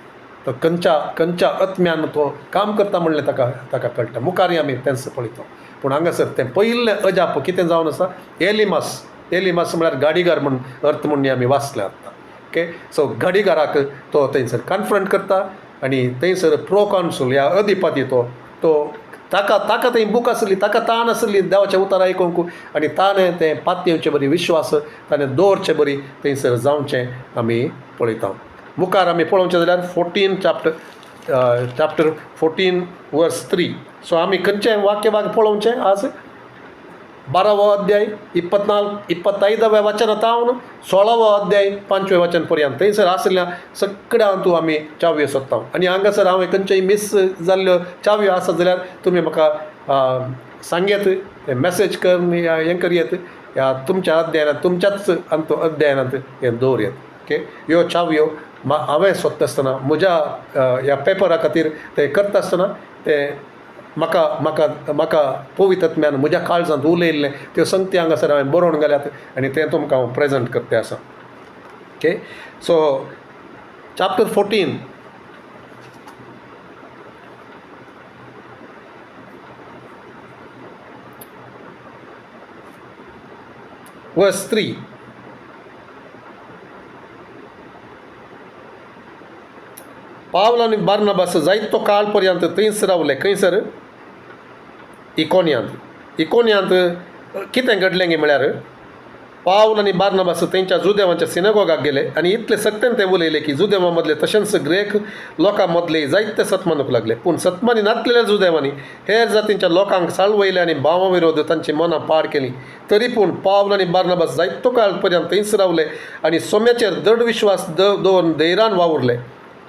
तो खंयच्या आत्म्यान तो काम करता म्हणलें ताका कळटा. मुखारय आमी तेंच पळयता. पूण हांगासर तें पयलें अजाप कितें जावन आसा, एलिमास म्हळ्यार गाडीगार म्हणून अर्थ म्हणून आमी वाचले आतां. ओके, सो गाडीगाराक तो थंयसर कन्फ्रंट करता आनी थंयसर प्रो कॉन्सूल ह्या अधिपती तो ताका थंय बूक आसली, ताका ताण आसली देवाचें उतर आयकूंक, आनी ताणें तें पातयेवचें बरी विश्वास ताणें दवरचें बरी थंयसर जावचें आमी पळयता. मुखार आमी पळोवचें जाल्यार 14 chapter 14 verse 3. सो आमी खंयचें वाक्य पळोवचें आज 12वा अध्याय 25व्या वचनांतावन 16वा अध्याय 5वें वचन पर्यंत थंयसर आशिल्ल्या सगळ्यां तूं आमी चावयो सोदता. आनी हांगासर हांवें खंयच्योय मिस जाल्ल्यो चावयो आसत जाल्यार तुमी म्हाका सांगेत, मॅसेज करून हें करयेत, ह्या तुमच्या अध्ययनांत, तुमच्याच अध्ययनांत हें दवरयेत. ओके, ह्यो चावयो हांवें सोदता आसतना म्हज्या ह्या पेपरा खातीर ते करता आसतना ते म्हाका पवित्र आत्म्यान म्हज्या काळजांत उलयल्लें त्यो संगती हांगासर हांवें बरोवन गेल्यात आनी तें तुमकां हांव प्रेजंट करते आसा. Okay, so chapter 14 verse 3. पावल आनी बार्नबास जायतो काळ पर्यंत थंयच रावले. खंयसर इकोनियांत कितें घडलें गे म्हळ्यार पावल आनी बार्नबास तेंच्या जुदेवांच्या सिनेगॉगाक गेले आनी इतले सक्तीन ते उलयले की जुदेवा मदले तशेंच ग्रेक लोकां मदले जायते सतमानूक लागले. पूण सतमानी नासलेल्या जुदेवांनी हेर जातींच्या लोकांक साळवयले आनी भावा विरोध तांची मनां पाड केली. तरी पूण पावल आनी बार्नबास जायतो काळ पर्यंत थंयच रावले आनी सोम्याचेर दृढ विश्वास दवरून धैर्यान वावुरले.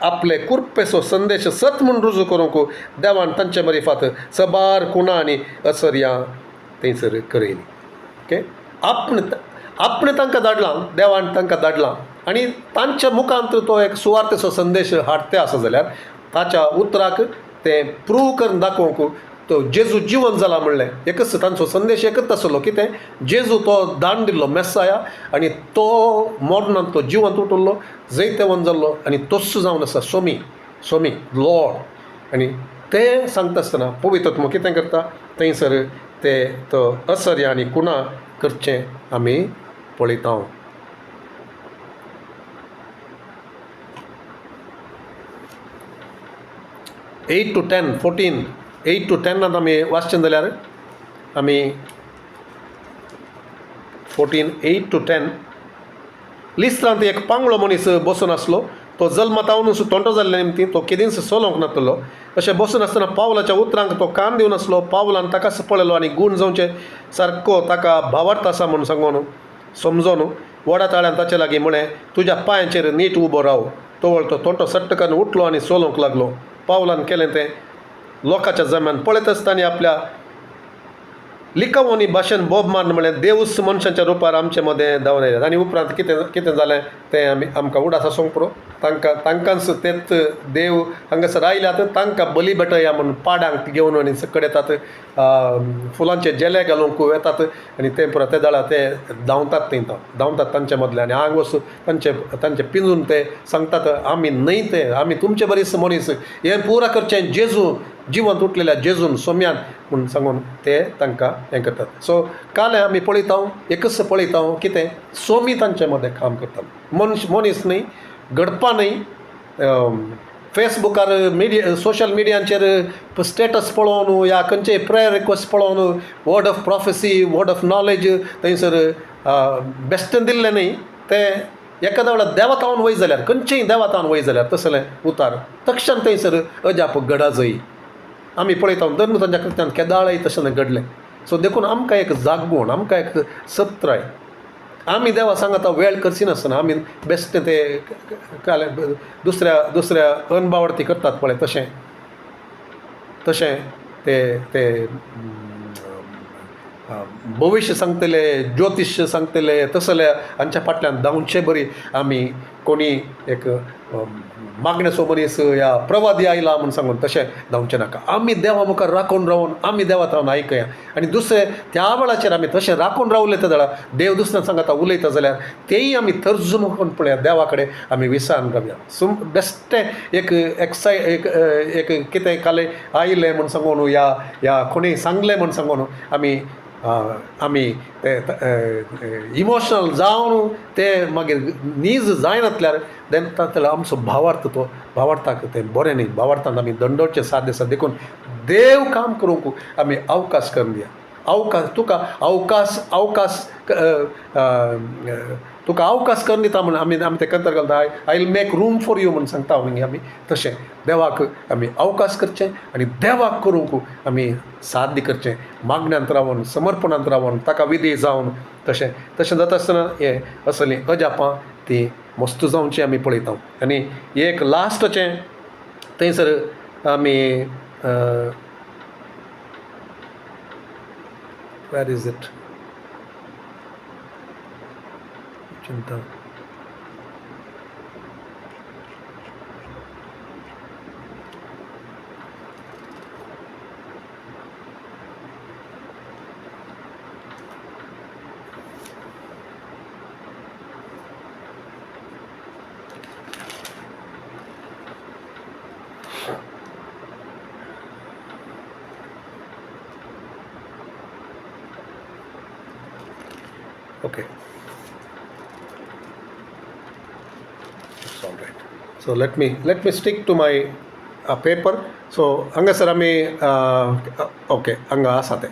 आपले कुरपेचो संदेश सत म्हूण रुजू करूंक देवान तांचे मरिफात सबार कुणा आनी असर्यां थंयसर करयली. ओके, आपणे तांकां धाडलां, देवान तांकां धाडलां आनी तांच्या मुखांत तो एक सुवार्थेचो संदेश हाडते आसा जाल्यार ताच्या उतराक तें प्रूव करून दाखोवंक तो जेजू जिवंत जाला म्हणलें. एकच तांचो संदेश एकच आसलो की तें जेजू तो दान दिल्लो मेस्साया आनी तो मरणांत तो जिवंत उठिल्लो, जैतेवंत जाल्लो आनी तस्सो जावन आसा सोमी लॉर्ड. आनी तें सांगता आसतना पवित्र आत्मो कितें करता थंयसर तो असर्य आनी कुणा करचें आमी पळयता. 8 to 10 14 8 to 10 आमी वाचचें जाल्यार आमी 8 to 10 लिस्त्रांत एक पांगळो मनीस बसून आसलो. तो जल्मतावन सुतोंटो जाल्ले निमती तो केदींच सोलोंक नासलो. अशें बसून आसतना पावलाच्या उतरांक तो कान दिवन आसलो. पावलान ताकाच पळयलो आनी गूण जावचे सारको ताका भावार्थ आसा म्हूण सांगून समजोन वडा ताळ्यान ताचे लागीं म्हळें, तुज्या पांयांचेर नीट उबो राव. तोवळ तो तोंटो सट्ट करून उठलो आनी सोलोंक लागलो. पावलान केलें तें लोकांच्या जम्यान पळयत आसतना आपल्या लिकावोनी भाशेन बोब मारून म्हळें, देवूच मनशांच्या रुपार आमचे मदें धांवन आयल्यात. आनी उपरांत कितें जालें तें आमकां उडास आसूंक पुरो. तांकांच तेच देव हांगासर आयल्यात, तांकां बली भेटया म्हणून पाडांक घेवन आनी सकड येतात, फुलांचे जेले घालूंक येतात आनी ते पुरो ते दाळा ते धांवतात तांचे मदले आनी आंग वचून तांचे पिंजून ते सांगतात, आमी न्हय ते, आमी तुमचे बरीच मनीस, हें पुरा करचें जेजू जिवंत उठलेल्या जेजून सोम्यान म्हूण सांगून ते तांकां हें करतात. सो काल आमी पळयता एकच पळयता कितें सोमी तांचे मदें काम करता. मनीस न्हय, घडपा न्हय, फेसबुकार सोशल मिडियांचेर स्टेटस पळोवन या खंयचे प्रेयर रिक्वेस्ट पळोवन word of prophecy, word of knowledge थंयसर बेश्टें दिल्लें न्हय. तें एखाद्या वेळार देवातावन वय जाल्यार खंयचेय देवातावन वय जाल्यार तसलें उतार तक्षण थंयसर अजाप गडाजय आमी पळयता. धर्मतांच्या कृत्यान केदाळय तशें घडलें. सो देखून आमकां एक जागवण, आमकां एक सत्राय. आमी देवा सांगता वेळ करची नासतना आमी बेश्टें तें दुसऱ्या अनबावडती करतात पळय तशें ते भविश्य सांगतले, ज्योतिश्य सांगतले तसले हांच्या फाटल्यान धांवचे बरी आमी कोणी एक मागणेचो मनीस या प्रवादी आयला म्हूण सांगून तशें धांवचें नाका. आमी देवा मुखार राखून रावून आमी देवा तावन आयकया आनी दुसरे त्या वेळाचेर आमी तशें राखून रावले ते जाल्यार देव दुसऱ्यान सांगता उलयता जाल्यार तेय आमी तर्जुमो करून पळया, देवा कडेन आमी विचारून रावया. बेश्टें एक कितें काले आयलें म्हूण सांगून या कोणी सांगलें म्हूण सांगून आमी इमोशनल जावन ते मागीर नीज जायनातल्यार देन आमचो भावार्थाक तें बरें न्ही. भावार्थान आमी दंडोवचे साध्य आसा. देखून देव काम करूंक आमी अवकाश करून दिया. तुका अवकाश करून दिता म्हणून आमी ते कंतर घालता, I will make room for you म्हणून सांगता आमी तशें देवाक आमी अवकाश करचें आनी देवाक करूंक आमी साध्य करचें, मागण्यांत रावन समर्पणांत रावन ताका विधी जावन तशें जाता आसतना हें असलीं अजापां ती मस्त जावचीं आमी पळयता. आनी एक लास्टचें थंयसर आमी where is it चिंता okay, it's all right. So let me stick to my paper. So हांगासर आमी ओके हांगा आसा तें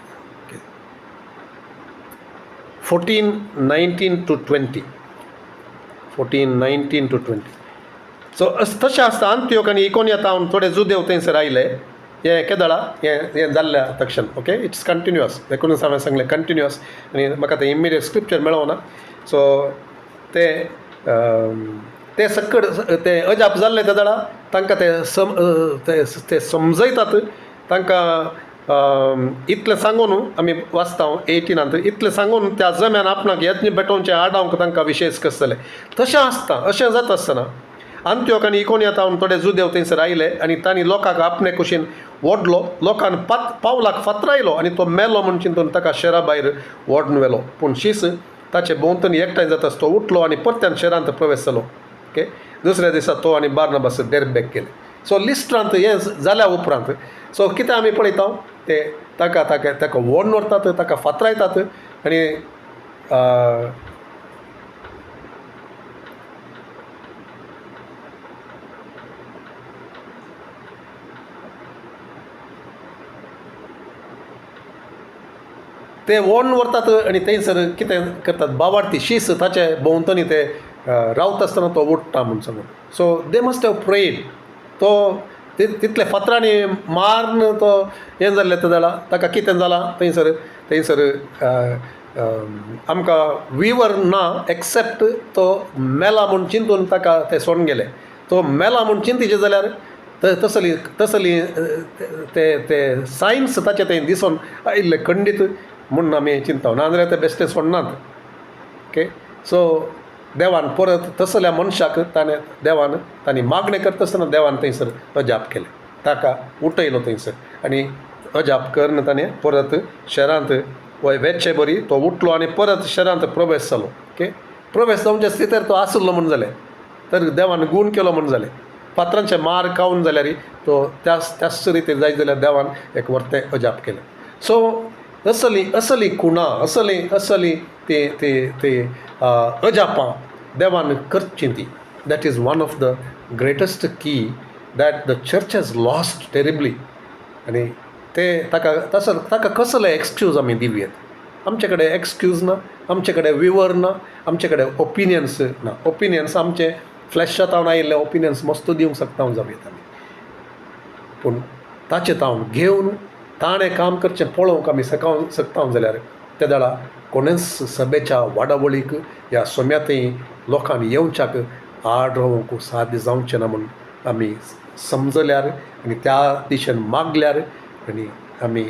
14:19 to 20. सो तशें आसता अंत्योक आनी इकोनियतावन थोडे जुदेव थंयसर आयले. हें केदळा हें जाल्ल्या तक्षण ओके इट्स कंटिन्युअस. देखून हांवें सांगलें कंटिन्युअस आनी म्हाका तें इमिडिएट स्क्रिप्चर मेळोना. सो ते सकड ते अजाप जाल्ले ते दळा तांकां ते समजयतात. तांकां इतलें सांगून आमी वाचता 18 इतलें सांगून त्या जम्यान आपणाक यज्ञ भेटोवचें आडावंक तांकां विशेश कसले. तशें आसता, अशें जाता आसतना अंत्योक आनी इकोनियांत थोडे जुदेव थंयसर आयले आनी तांणी लोकांक आपणे कुशीन ओडलो. लोकांन पावलाक फातरायलो आनी तो मेलो म्हूण चिंतून ताका शहरा भायर ओडून व्हेलो. पूण शीस ताचे भोंवतणी एकठांय जाताच तो उठलो आनी परत्यान शहरांत प्रवेश जालो. ओके. दुसऱ्या दिसा तो आनी बार्नबास देरबेक गेले. सो लिस्ट्रांत हें जाल्या उपरांत सो कितें आमी पळयता ते ताका ओडून व्हरतात, ताका फातरायतात आनी ते ओडून व्हरतात आनी थंयसर कितें करतात बावार्थी शीस ताचे भोंवतणी ते रावता आसतना तो उठटा म्हूण सांगून. So they must have prayed. तो तितले फातरांनी मारून तो हें जाल्लें तेदळा ताका कितें जालां थंयसर आमकां विवर ना एक्सेप्ट तो मेला म्हूण चिंतून ताका ते सोडून गेले. तो मेला म्हूण चिंतीचे जाल्यार तसली ते सायन्स ताचे थंय दिसून आयिल्ले खंडीत म्हूण आमी चिंता. नाजाल्यार ते बेश्टे सोडनात. ओके. सो देवान परत तसल्या मनशाक तांणी मागणें करता आसतना देवान थंयसर अजाप केलें. ताका उठयलो थंयसर आनी अजाप करन ताणें परत शहरांत वेच्चे बरी तो उठलो आनी परत शहरांत प्रवेश जालो. ओके. प्रवेश जावचे स्थितीर तो आसलो म्हूण जालें तर देवान गूण केलो म्हूण जालें. फातरांचे मार खावन जाल्यार तो त्याच रितीन जायत जाल्यार देवान एक वर्तें अजाप केलें. सो असली खुणां असली ती अजापां देवान करची ती. That is one of the greatest key that the church has lost terribly. आनी ताका कसले एक्सक्यूज आमी दिवयेत. आमचे कडेन एक्सक्यूज ना, आमचे कडेन विवर ना, आमचे कडेन ओपिनियन्स ना. ओपिनियन्स आमचे फ्लॅशांत आयिल्ले ओपिनियन्स मस्त दिवंक शकता जावयेत आमी. पूण ताचे तावन घेवन ताणें काम करचें पळोवंक आमी शकता जाल्यार ते दाळा कोणेंच सभेच्या वाडावळीक ह्या सोम्यातय लोकांक येवच्याक आड रावंक साध्य जावचें ना म्हूण आमी समजल्यार आनी त्या दिशेन मागल्यार आनी आमी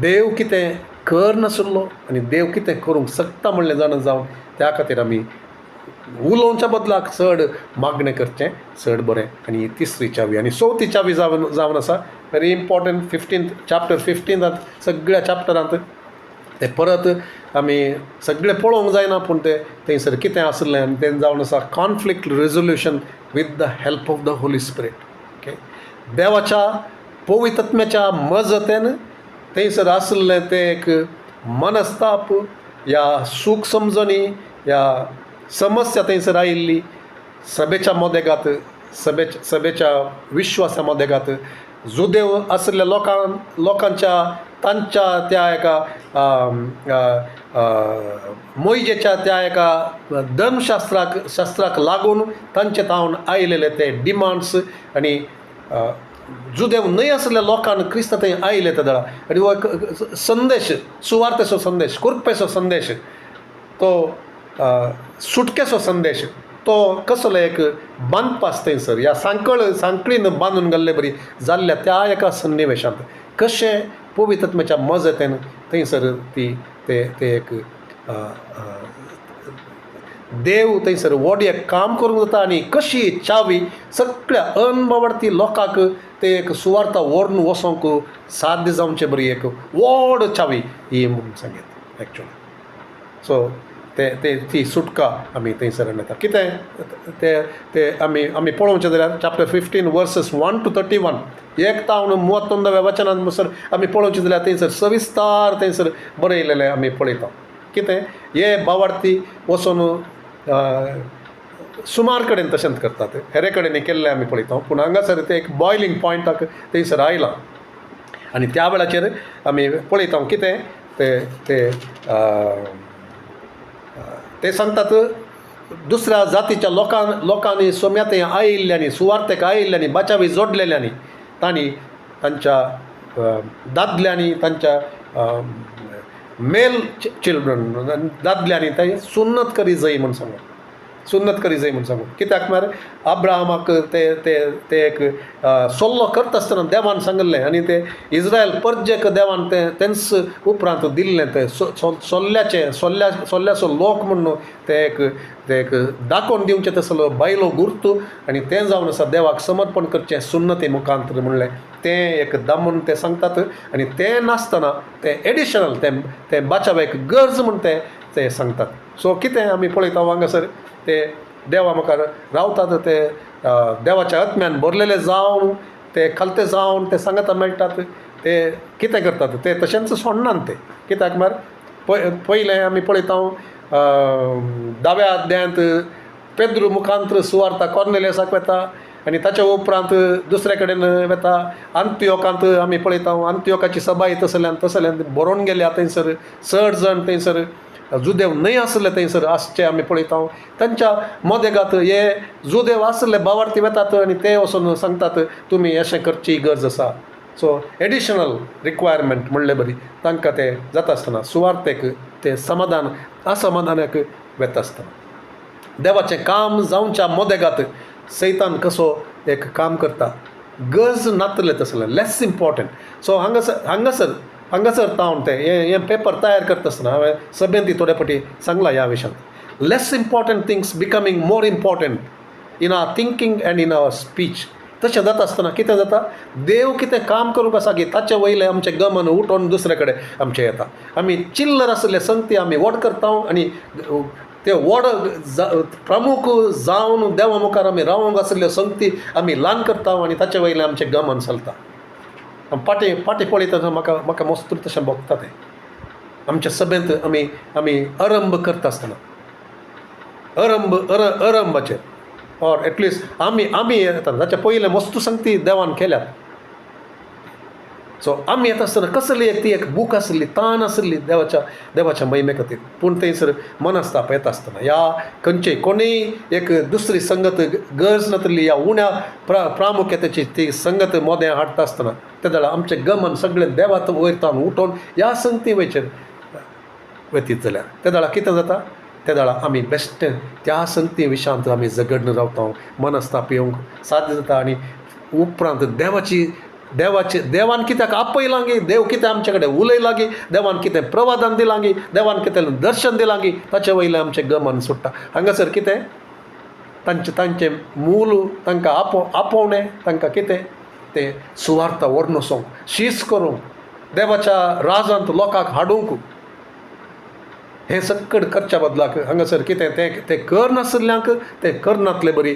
देव कितें करनासलो आनी देव कितें करूंक शकता म्हणलें जावन त्या खातीर आमी उलोवच्या बदलाक चड मागणें करचें चड बरें. आनी तिसरी चावी आनी चवथी चावी जावन आसा वेरी इम्पॉर्टंट. चॅप्टर 15 सगळ्या चॅप्टरांत ते परत आमी सगळें पळोवंक जायना पूण ते थंयसर कितें आसलें आनी तें जावन आसा conflict resolution with the help of the holy spirit. Okay. देवाच्या पवित्रत्म्याच्या मजतेन थंयसर आसलें तें एक मनस्ताप या सूख समजणी या समस्या थंयसर आयिल्ली सभेच्या मोदेगात सभेच्या विश्वासा मोदेगात जुदेव आसलेल्या लोकांच्या तांच्या त्या एका मोयजेच्या त्या एका धर्मशास्त्राक लागून तांचे तावन आयिल्ले ते डिमांड्स आनी जुदेव न्हय आसलेल्या लोकांक क्रिस्त थंय आयिल्ले ते दळा आनी हो एक संदेश सुवार्थेचो संदेश कृपेचो संदेश तो सुटकेचो संदेश तो कसलो एक बांदपास थंयसर ह्या सांकळीन बांदून घाल्ले बरी जाल्ल्या त्या एका सन्निवेशांत कशें पवित्रत्म्याच्या मजतेन थंयसर ते एक देव थंयसर व्हड काम करूंक जाता आनी कशी चावी सगळ्या अनबावर्थी लोकांक ते एक सुवार्ता व्हरून वचोंक साध्य जावचे बरी एक व्हड चावी ही म्हणून सांगत एक्चुअली. सो ती सुटका आमी थंयसर येता. कितें ते आमी पळोवचें जाल्यार चॅप्टर 15 वर्सेस 1 to 31 एक तावन 39व्या वचनांत सर आमी पळोवचें जाल्यार थंयसर सविस्तार थंयसर बरयलेलें आमी पळयता. कितें हे भावार्थी वचून सुमार कडेन तशेंच करतात हेरे कडेन केल्लें आमी पळयता. पूण हांगासर ते एक बॉयलींग पॉयंटाक थंयसर आयलां आनी त्या वेळाचेर आमी पळयता कितें ते सांगतात दुसऱ्या जातीच्या लोकांनी सोम्याते आयिल्ल्यांनी सुवार्थेक आयिल्ल्यांनी बाचावी जोडलेल्यांनी तांणी तांच्या दादल्यांनी तांच्या मेल चिल्ड्रन दादल्यांनी ते सुन्नत करी जाय म्हूण सांगप. सुन्नत करी जाय म्हूण सांगून. कित्याक म्हळ्यार अब्राहमाक ते एक सोल्लो करता आसतना देवान सांगलें आनी ते इज्रायल परजेक देवान तेंच उपरांत दिल्लें ते सोल्ल्याचो लोक म्हणून ते एक दाखोवन दिवचें तसलो बायलो गुर्तू आनी तें जावन आसा देवाक समर्पण करचें सुन्नते मुखांतर म्हणलें तें एक दामून ते सांगतात. आनी तें नासतना तें एडिशनल तें बाचावेक गरज म्हूण ते सांगतात. सो कितें आमी पळयता हांगासर ते देवा मुखार रावतात ते देवाच्या आत्म्यान भरलेले जावन ते खालते जावन ते सांगता मेळटात ते कितें करतात ते तशेंच सोडनात ते. कित्याक म्हळ्यार पयलें आमी पळयता 10व्या अध्यायांत पेद्रू मुखांतर सुवार्ता कॉर्नेलियसाक वेता आनी ताच्या उपरांत दुसरे कडेन वेता अंत्योकांत आमी पळयता अंत्योकाची सभा तसल्यान बरोवन गेल्या थंयसर 60 जण थंयसर जुदेव न्हय आसले थंयसर आसचे आमी पळयता. तांच्या मदेगात हे जुदेव आसले भावार्थी वेतात आनी ते वचून सांगतात तुमी अशें करची गरज आसा. सो एडिशनल रिक्वायरमेंट म्हणले बरी तांकां ते जाता आसतना सुवार्थेक ते असमाधानाक वेता आसतना देवाचें काम जावच्या मदेगात सैतान कसो एक काम करता गरज नातले तसलें लेस इम्पॉर्टंट. सो हांगासर तावन ते हे पेपर तयार करता आसतना हांवें सभेन ती थोडे फावटी सांगलां ह्या विशयान less important things becoming more important in our thinking and in our speech. तशें जाता आसतना कितें जाता देव कितें काम करूंक आसा की ताचे वयले आमचें गमन उठोवन दुसरे कडेन आमचें येता. आमी चिल्लर आसले संगती आमी वड करता आनी ते वड प्रमुख जावन देवा मुखार आमी रावंक आसल्यो संगती आमी ल्हान करता आनी ताचे वयलें आमचें गमन चलता. पाटी पळयतना म्हाका मस्त तशें भोगता तें आमच्या सभेंत आमी अरंभ करता आसतना अरंभाचेर ऑर एटलिस्ट आमी येता ताच्या पयले वस्तू संगती देवान केल्यात. सो आमी येता आसतना कसली ती एक बूक आसली तान आसली देवाच्या महिमे खातीर. पूण थंयसर मनस्ताप येता आसतना ह्या खंयचेय कोणीय एक दुसरी संगत गरज नातली ह्या उण्या प्रामुख्यतेची ती संगत मोदें हाडटा आसतना ते जाल्यार आमचें गमन सगळें देवात वयरतावन उठोवन ह्या संगती वयचेर व्यतीत जाल्यार ते जाल्यार कितें जाता ते जाल्यार आमी बेश्टे त्या संगती विशयांत आमी झगडून रावता मनस्ताप येवंक साध्य जाता. आनी उपरांत देवान कित्याक आपयलां गी देव कितें आमचे कडेन उलयलां गी देवान कितें प्रवादन दिलां गी देवान कितें दर्शन दिलां गी ताचे वयलें आमचें गमन सुट्टा. हांगासर कितें तांचें मूल तांकां आपोवणें तांकां कितें ते सुवार्ता व्हरून वचोंक शीस करूंक देवाच्या राजांत लोकांक हाडूंक हें सक्कड करच्या बदलाक हांगासर कितें ते करनासल्ल्यांक ते करनातले बरी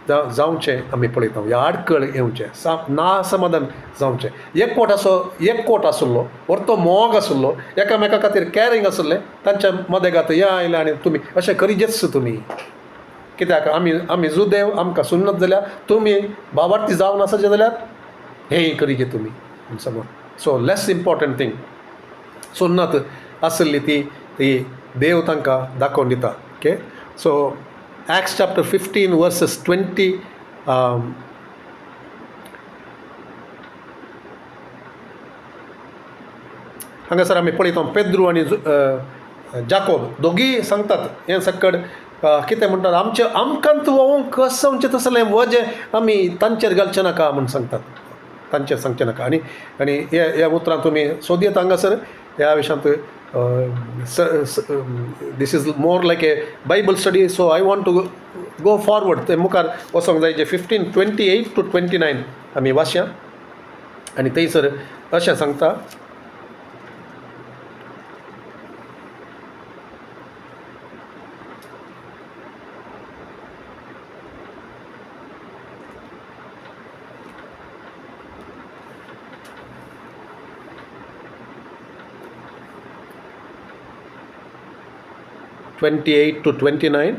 जावचें आमी पळयता. ह्या आडखळ येवचें ना समाधान जावचें. एकवट आसलो वर्तो मोग आसलो एकामेका खातीर कॅरिंग आसलें तांच्या मदेगात हें आयलें आनी तुमी अशें करीचेच तुमी कित्याक आमी जुदेव आमकां सुन्नत जाल्यार तुमी भावार्थी जावन आसाचे जाल्यार हेंय करीचे तुमी समज. सो लेस इम्पॉर्टंट थिंग सुन्नत आसली ती देव तांकां दाखोवन दिता. Okay. So Acts chapter 15 verses 20 हांगासर आमी पळयता पेद्रू आनी जाकोब दोगूय सांगतात हें सक्कड कितें म्हणटात आमकांत वोवंक कसं म्हणजे तसलें वजें आमी तांचेर घालचें नाका म्हूण सांगतात तांचेर सांगचें नाका. आनी ह्या उतरां तुमी सोदयेत हांगासर ह्या विशयांत this is more like a Bible study, so I want to go forward. ते मुखार वचोंक जाय जे 15:28 to 29 आमी वाचया आनी थंयसर अशें सांगता to 29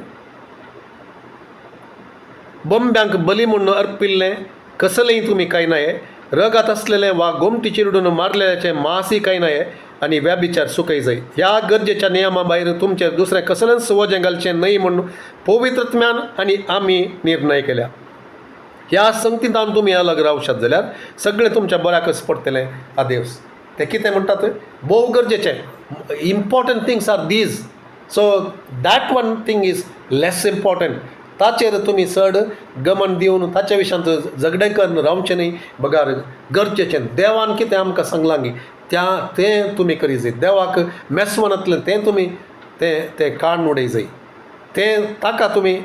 बोंब्यांक बली म्हणून अर्पिल्लें कसलेंय तुमी खायनाये रगात असलेलें वा गोमटी चिरडून मारलेल्याचें मांसय खायनाये आनी व्याभिचार सुखय जाय. ह्या गरजेच्या नियमा भायर तुमचेर दुसरें कसलेंच वजें घालचें न्हय म्हणून पवित्रत्म्यान आनी आमी निर्णय केल्या. ह्या संगतींतान तुमी अलग रावशात जाल्यार सगळें तुमच्या बऱ्याकच पडटलें आदेवस. ते कितें म्हणटात भोव गरजेचें important things are these so that one thing is less important. ताचेर तुमी चड गमन दिवन ताच्या विशयांत झगडें करून रावचें न्ही. बगार गरजेचें देवान कितें आमकां सांगलां गी तें तुमी करी जाय. देवाक मेस्वनांतलें तें तुमी तें काडून उडय जाय. तें ताका तुमी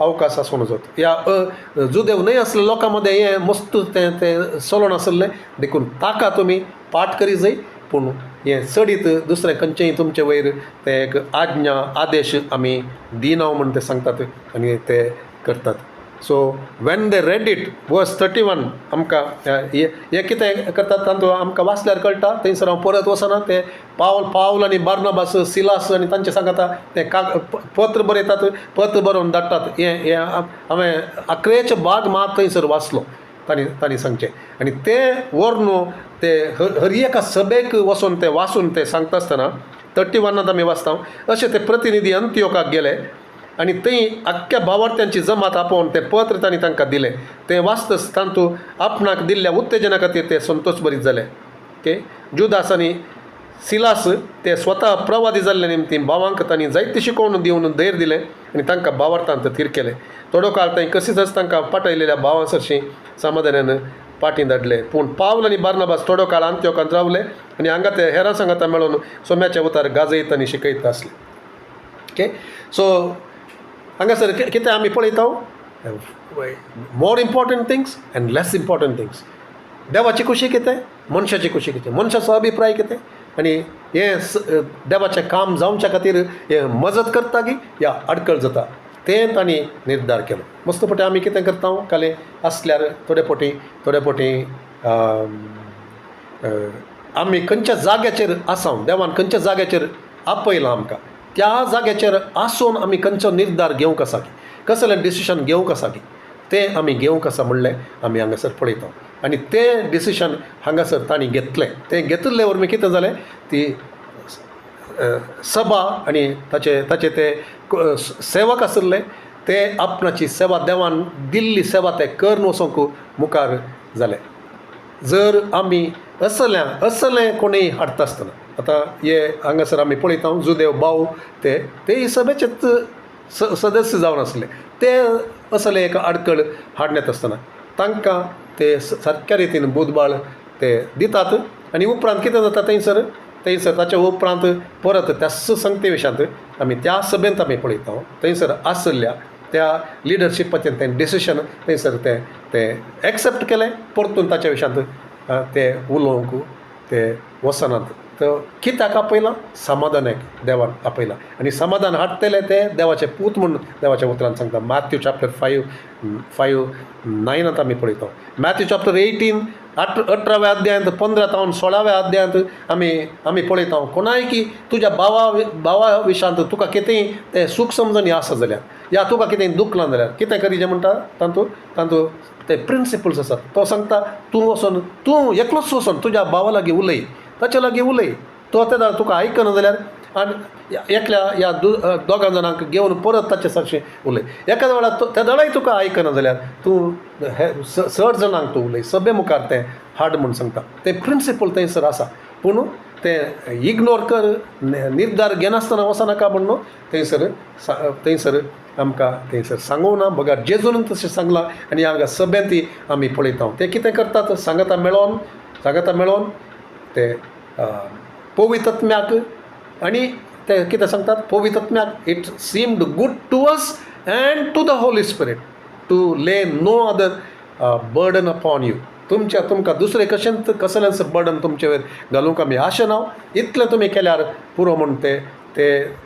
अवकाश आसूं नजो. ह्या जुदेव न्हय आसले लोकां मदें हें मस्त तें चलोन आसलें देखून ताका तुमी पाठ करी जाय. पूण हें चडीत दुसरें खंयचेंय तुमचे वयर ते एक आज्ञा आदेश आमी दिना म्हूण ते सांगतात आनी ते करतात. So when they read it worse 31 आमकां हे कितें करतात तांतूं आमकां वाचल्यार कळटा. थंयसर हांव परत वचना. ते पावल आनी बार्नबास सिलास आनी तांचे सांगता ते पत्र बरयतात. पत्र बरोवन धाडटात. हें हांवें 11 भाग मात थंयसर वाचलो तांणी सांगचें. आनी ते व्हरून ते हर एका सभेक वचून ते वाचून ते सांगता आसतना 31 आमी वाचता. अशें ते प्रतिनिधी अंत्योकाक गेले आनी थंय आख्ख्या भावार्थ्यांची जमात आपोवन तें पत्र तांकां दिलें. तें वाचतच तांतूं आपणाक दिल्ल्या उत्तेजना खातीर ते संतोश भरीत जाले. ओके. जुदास आनी सिलास ते स्वता प्रवादी जाल्ले निमती भावांक तांणी जायते शिकोवन दिवन धैर्य दिलें आनी तांकां भावार्थांत थीर केलें. थोडो काळ थंय कशीच तांकां पाठयलेल्या भावां सरशीं समाधानान पाटी धाडले. पूण पावल आनी बार्नबास थोडो काळ अंत्योकांत रावले आनी हांगा ते हेरां सांगाता मेळून सोम्याच्या उतार गाजयत आनी शिकयत आसले. ओके. सो हांगासर कितें आमी पळयता मोर इम्पॉर्टंट थिंग्स एंड लेस इम्पॉर्टंट थिंग्स. देवाची खुशी कितें, मनशाची खुशी कितें, मनशाचो अभिप्राय कितें आनी हें देवाचें काम जावच्या खातीर हें मजत करता की या आडखळ जाता तें तांणी निर्धार केलो. मस्त पटी आमी कितें करता काले आसल्यार थोडे पटी आमी खंयच्या जाग्याचेर आसां देवान खंयच्या जाग्याचेर आपयलां आमकां त्या जाग्याचेर आसून आमी खंयचो निर्धार घेवंक आसा की कसलें डिसिशन घेवंक आसा की तें आमी घेवंक आसा म्हणलें आमी हांगासर पळयता. आनी तें डिसिशन हांगासर तांणी घेतलें. तें घेतिल्ले वरवीं कितें जालें ती सभा आनी ताचे ते सेवक आशिल्ले ते आपणाची सेवा देवान दिल्ली सेवा ते करून वचोंक मुखार जाले. जर आमी असलें कोणीय हाडटा आसतना आतां हे हांगासर आमी पळयता जुदेव भाव ते सभेचेच सदस्य जावन आसले. ते असले एक आडखळ हाडण्यात आसतना तांकां ते सारक्या रितीन बुधबाळ ते दितात. आनी उपरांत कितें जाता थंयसर ताच्या उपरांत परत त्याच संगते विशयांत आमी त्या सभेंत आमी पळयता थंयसर आसल्या त्या लिडरशिपाचें तें डिसिशन थंयसर ते एक्सेप्ट केलें. परतून ताच्या विशयांत ते उलोवंक ते वचनात. तर कित्याक आपयलां समाधानाक देवान आपयलां आनी समाधान हाडटले ते देवाचे पूत म्हूण देवाच्या उतरांत सांगता. मॅथ्यू चॅप्टर 5:9 आमी पळयता. मॅथ्यू चॅप्टर 18 18व्या अध्यायांत 15-16व्या अध्यायांत आमी पळयता कोणाय की तुज्या भावा विशयांत तुका कितेंय तें सूख समजून आसा जाल्यार या तुका कितेंय दुखलां जाल्यार कितें करीचें म्हणटा तांतूं ते प्रिंसिपल्स आसात. तो सांगता तूं एकलोच वचून तुज्या भावा लागीं उलय ताचे लागीं उलय. तो तें तुका आयकना जाल्यार आनी एकल्या ह्या दोगां जाणांक घेवन परत ताचे सारकें उलय. एखाद्या वेळार त्या दळाय तुका आयकना जाल्यार तूं 6 जाणांक तूं उलय सभे मुखार तें हाड म्हूण सांगता. तें प्रिंसिपल थंयसर आसा. पूण तें इग्नोर कर निर्धार घेनासतना वचनाका म्हूण थंयसर आमकां थंयसर सांगूं ना. बगार जेजून तशें सांगलां आनी हांगा सभेंत आमी पळयता ते कितें करतात सांगता मेळोन ते पवित्र आत्म्याक आनी ते कितें सांगतात पवित्र आत्म्याक it seemed good to us and to the holy spirit to lay no other burden upon you. तुमकां दुसरें कसलेंच बर्डन तुमचे वयर घालूंक आमी आशेना. इतलें तुमी केल्यार पुरो म्हूण ते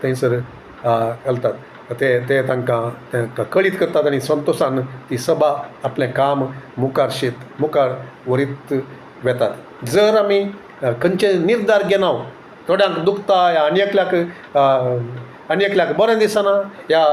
थंयसर घालतात. ते तांकां कळीत करतात आनी संतोशान ती सभा आपलें काम मुखार व्हरीत वेतात. जर आमी खंयचे निर्धार घेना थोड्यांक दुखता या आनी एकल्याक बरें दिसना या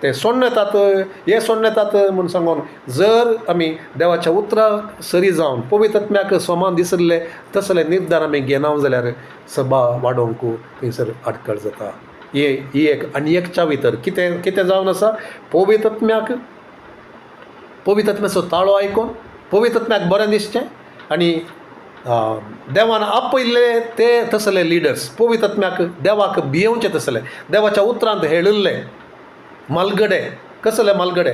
ते सोडून येतात म्हूण सांगून जर आमी देवाच्या उतरां सरी जावन पवित्र आत्म्याक सोमान दिसले तसले निर्धार आमी घेना जाल्यार सभा वाडोवंक थंयसर आडखळ जाता. ही एक आनी एक चावी तर कितें जावन आसा पवित्र आत्म्याचो ताळो आयकून पवित्र आत्म्याक बरें दिसचें आनी देवान आपयल्ले ते तसले लिडर्स पवित्र आत्म्याक देवाक भियेवचे तसले देवाच्या उतरांत हेळिल्ले मलगडे कसले मलगडे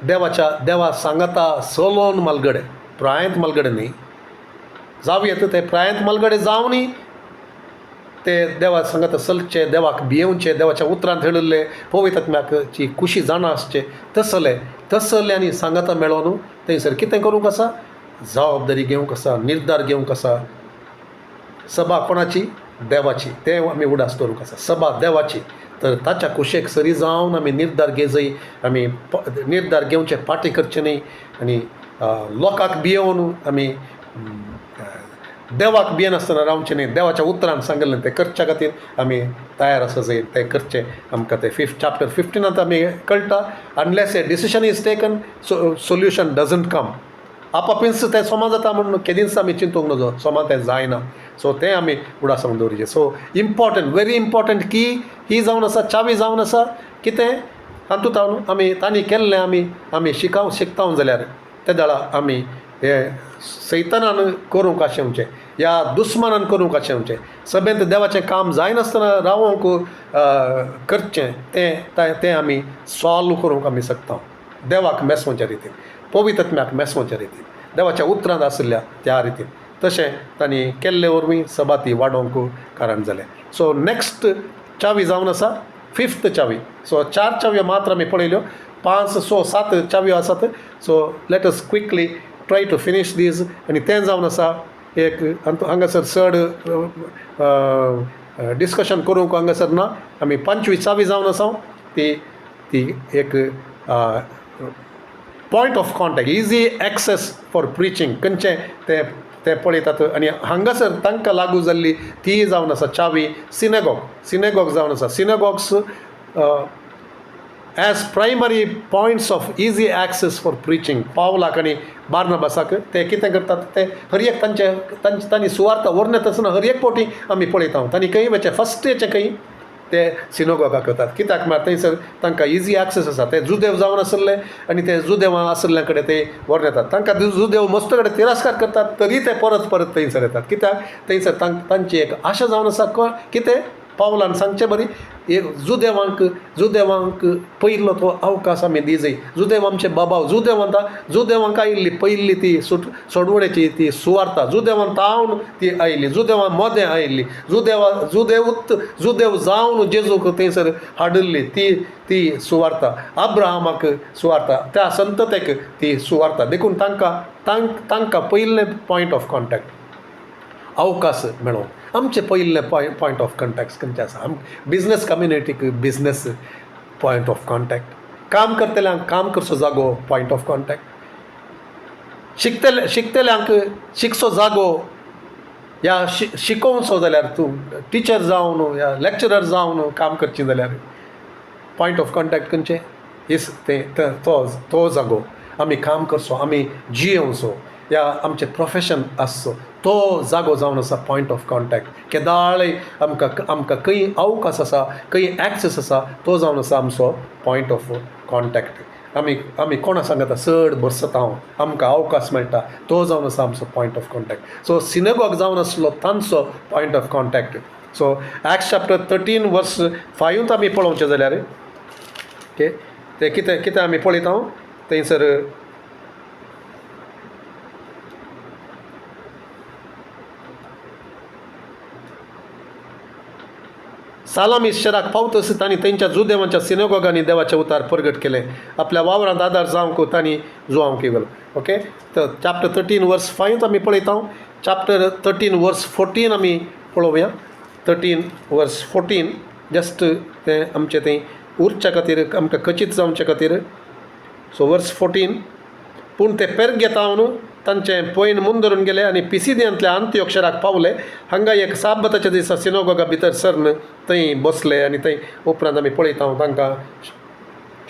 देवा सांगता सलोन मलगडे प्रायंत मलगडे न्ही जाव येता ते प्रायंत मलगडे जावनी ते देवा सांगता चलचे देवाक भियेवचे देवाच्या उतरांत हेळिल्ले पवित्र आत्म्याची खुशी जाणा आसचे तसले आनी सांगता मेळोन थंयसर कितें करूंक आसा जबाबदारी घेवंक आसा निर्धार घेवंक आसा सभा कोणाची देवाची ते आमी उडास करूंक आसा सभा देवाची तर ताच्या कुशेक सरी जावन आमी निर्धार घेजय आमी निर्धार घेवचे पाटी करचे न्ही आनी लोकांक भियेवन आमी देवाक भियेनासतना रावचें न्ही देवाच्या उतरान सांगलें तें करच्या खातीर आमी तयार आसा जाय तें करचें आमकां तें चॅप्टर 15 आमी कळटा unless a decision is taken solution doesn't come आपापिन्स तें सोमा जाता म्हणून केदींच आमी चिंतूंक नजो सोमा तें जायना सो तें आमी उडासावन दवरचें सो इम्पॉर्टंट वेरी इम्पॉर्टंट की ही जावन आसा चावी जावन आसा कितें तातूंत आमी तांणी केल्लें आमी शिकतां जाल्यार ते दाळा आमी हे सैतानान करूंक आशेवचें या दुस्मानान करूंक आशेवचें सभेंत देवाचें काम जायनासतना रावोंक करचें तें आमी सॉल्व करूंक आमी शकता देवाक मेसोवच्या रितीन पवित्र आत्म्याक मेसोवच्या रितीन देवाच्या उतरांत आशिल्ल्या त्या रितीन तशें तांणी केल्ले वरवीं सभा ती वाडोवंक कारण जालें सो नेक्स्ट चावी जावन आसा 5th चावी सो 4 चावयो मात्र आमी पळयल्यो 5, 6, 7 चावयो आसात so let us quickly try to finish these आनी तें जावन आसा एक हांगासर चड डिस्कशन करूंक हांगासर ना आमी 5वी चावी जावन आसा ती एक point of contact easy access for preaching खंयचें ते पळयतात आनी हांगासर तांकां लागू जाल्ली ती जावन आसा चावी सिनेगॉग जावन आसा synagogues as primary points of easy access for preaching पावलाक आनी बार्नबासाक ते कितें करतात ते हर एक तांची सुवार्थ व्हरन आसतना हर एक फावटी आमी पळयता तांणी खंय वचचे फस्ट येचे खंय ते सिनोगॉगाक करतात कित्याक म्हळ्यार थंयसर तांकां इजी एक्सेस आसा ते जुदेव जावन आसले आनी ते जुदेवां आसल्या कडेन ते व्हरून येतात तांकां जुदेव मस्त कडेन तिरस्कार करतात तरी ते परत थंयसर येतात कित्याक थंयसर तांची एक आशा जावन आसा कितें पावलान सांगचें बरी एक जुदेवांक पयलो तो अवकाश आमी दिजय जुदेव आमचे बाबाव जुदेवांक आयिल्ली पयली ती सोडवणेची ती सुवार्ता जुदेवान तावन ती आयिल्ली जुदेवां मोदें आयिल्ली जुदेव जावन जेजूक थंयसर हाडिल्ली ती सुवार्ता अब्राहमाक सुवार्ता त्या संततेक ती सुवार्ता देखून तांकां पयलें पॉयंट ऑफ कॉन्टॅक्ट अवकाश मेळोवन आमचे पयले पॉयंट ऑफ कॉन्टॅक्ट खंयचे आसा बिजनस कम्युनिटीक बिजनस पॉयंट ऑफ कॉन्टॅक्ट काम करतल्यांक काम करचो जागो पॉयंट ऑफ कॉन्टॅक्ट शिकतल्यांक शिकचो जागो या शिकोवचो जाल्यार तूं टिचर जावन या लेक्चरर जावन काम करचें जाल्यार पॉयंट ऑफ कॉन्टॅक्ट खंयचे इस तो जागो आमी काम करचो आमी जियेवचो या आमचें प्रोफेशन आसचो तो जागो जावन आसा पॉयंट ऑफ कॉन्टॅक्ट केदाळय आमकां खंय अवकाश आसा खंय एक्सेस आसा तो जावन आसा आमचो पॉयंट ऑफ कॉन्टॅक्ट आमी कोणा सांगता चड बसता हांव आमकां अवकाश मेळटा तो जावन आसा आमचो point of contact so synagogue जावन आसलो तांचो point of contact so acts chapter 13 वर्स 5 आमी पळोवचें जाल्यार ओके ते कितें आमी पळयता थंयसर सालाम इश्शराक पावतस तांणी तेंच्या जुदेवांच्या सिनेगॉगांनी देवाचे उतार प्रगट केले आपल्या वावरांत आदार जावंक तांणी जुवांक गेलो ओके तर चॅप्टर 13 वर्स 5 आमी पळयता चॅप्टर 13 वर्स 14 आमी पळोवया 13 वर्स 14 जस्ट तें आमचें तें उरच्या खातीर आमकां खचीत जावचे खातीर सो वर्स 14 पूण ते पेर्गे तावन तांचें पयन मुंदरून गेले आनी पिसिदियांतल्या अंत्योक्शराक पावले हांगा एक साबताच्या दिसा सिनोगॉगा भितर सरन थंय बसले आनी थंय उपरांत आमी पळयता तांकां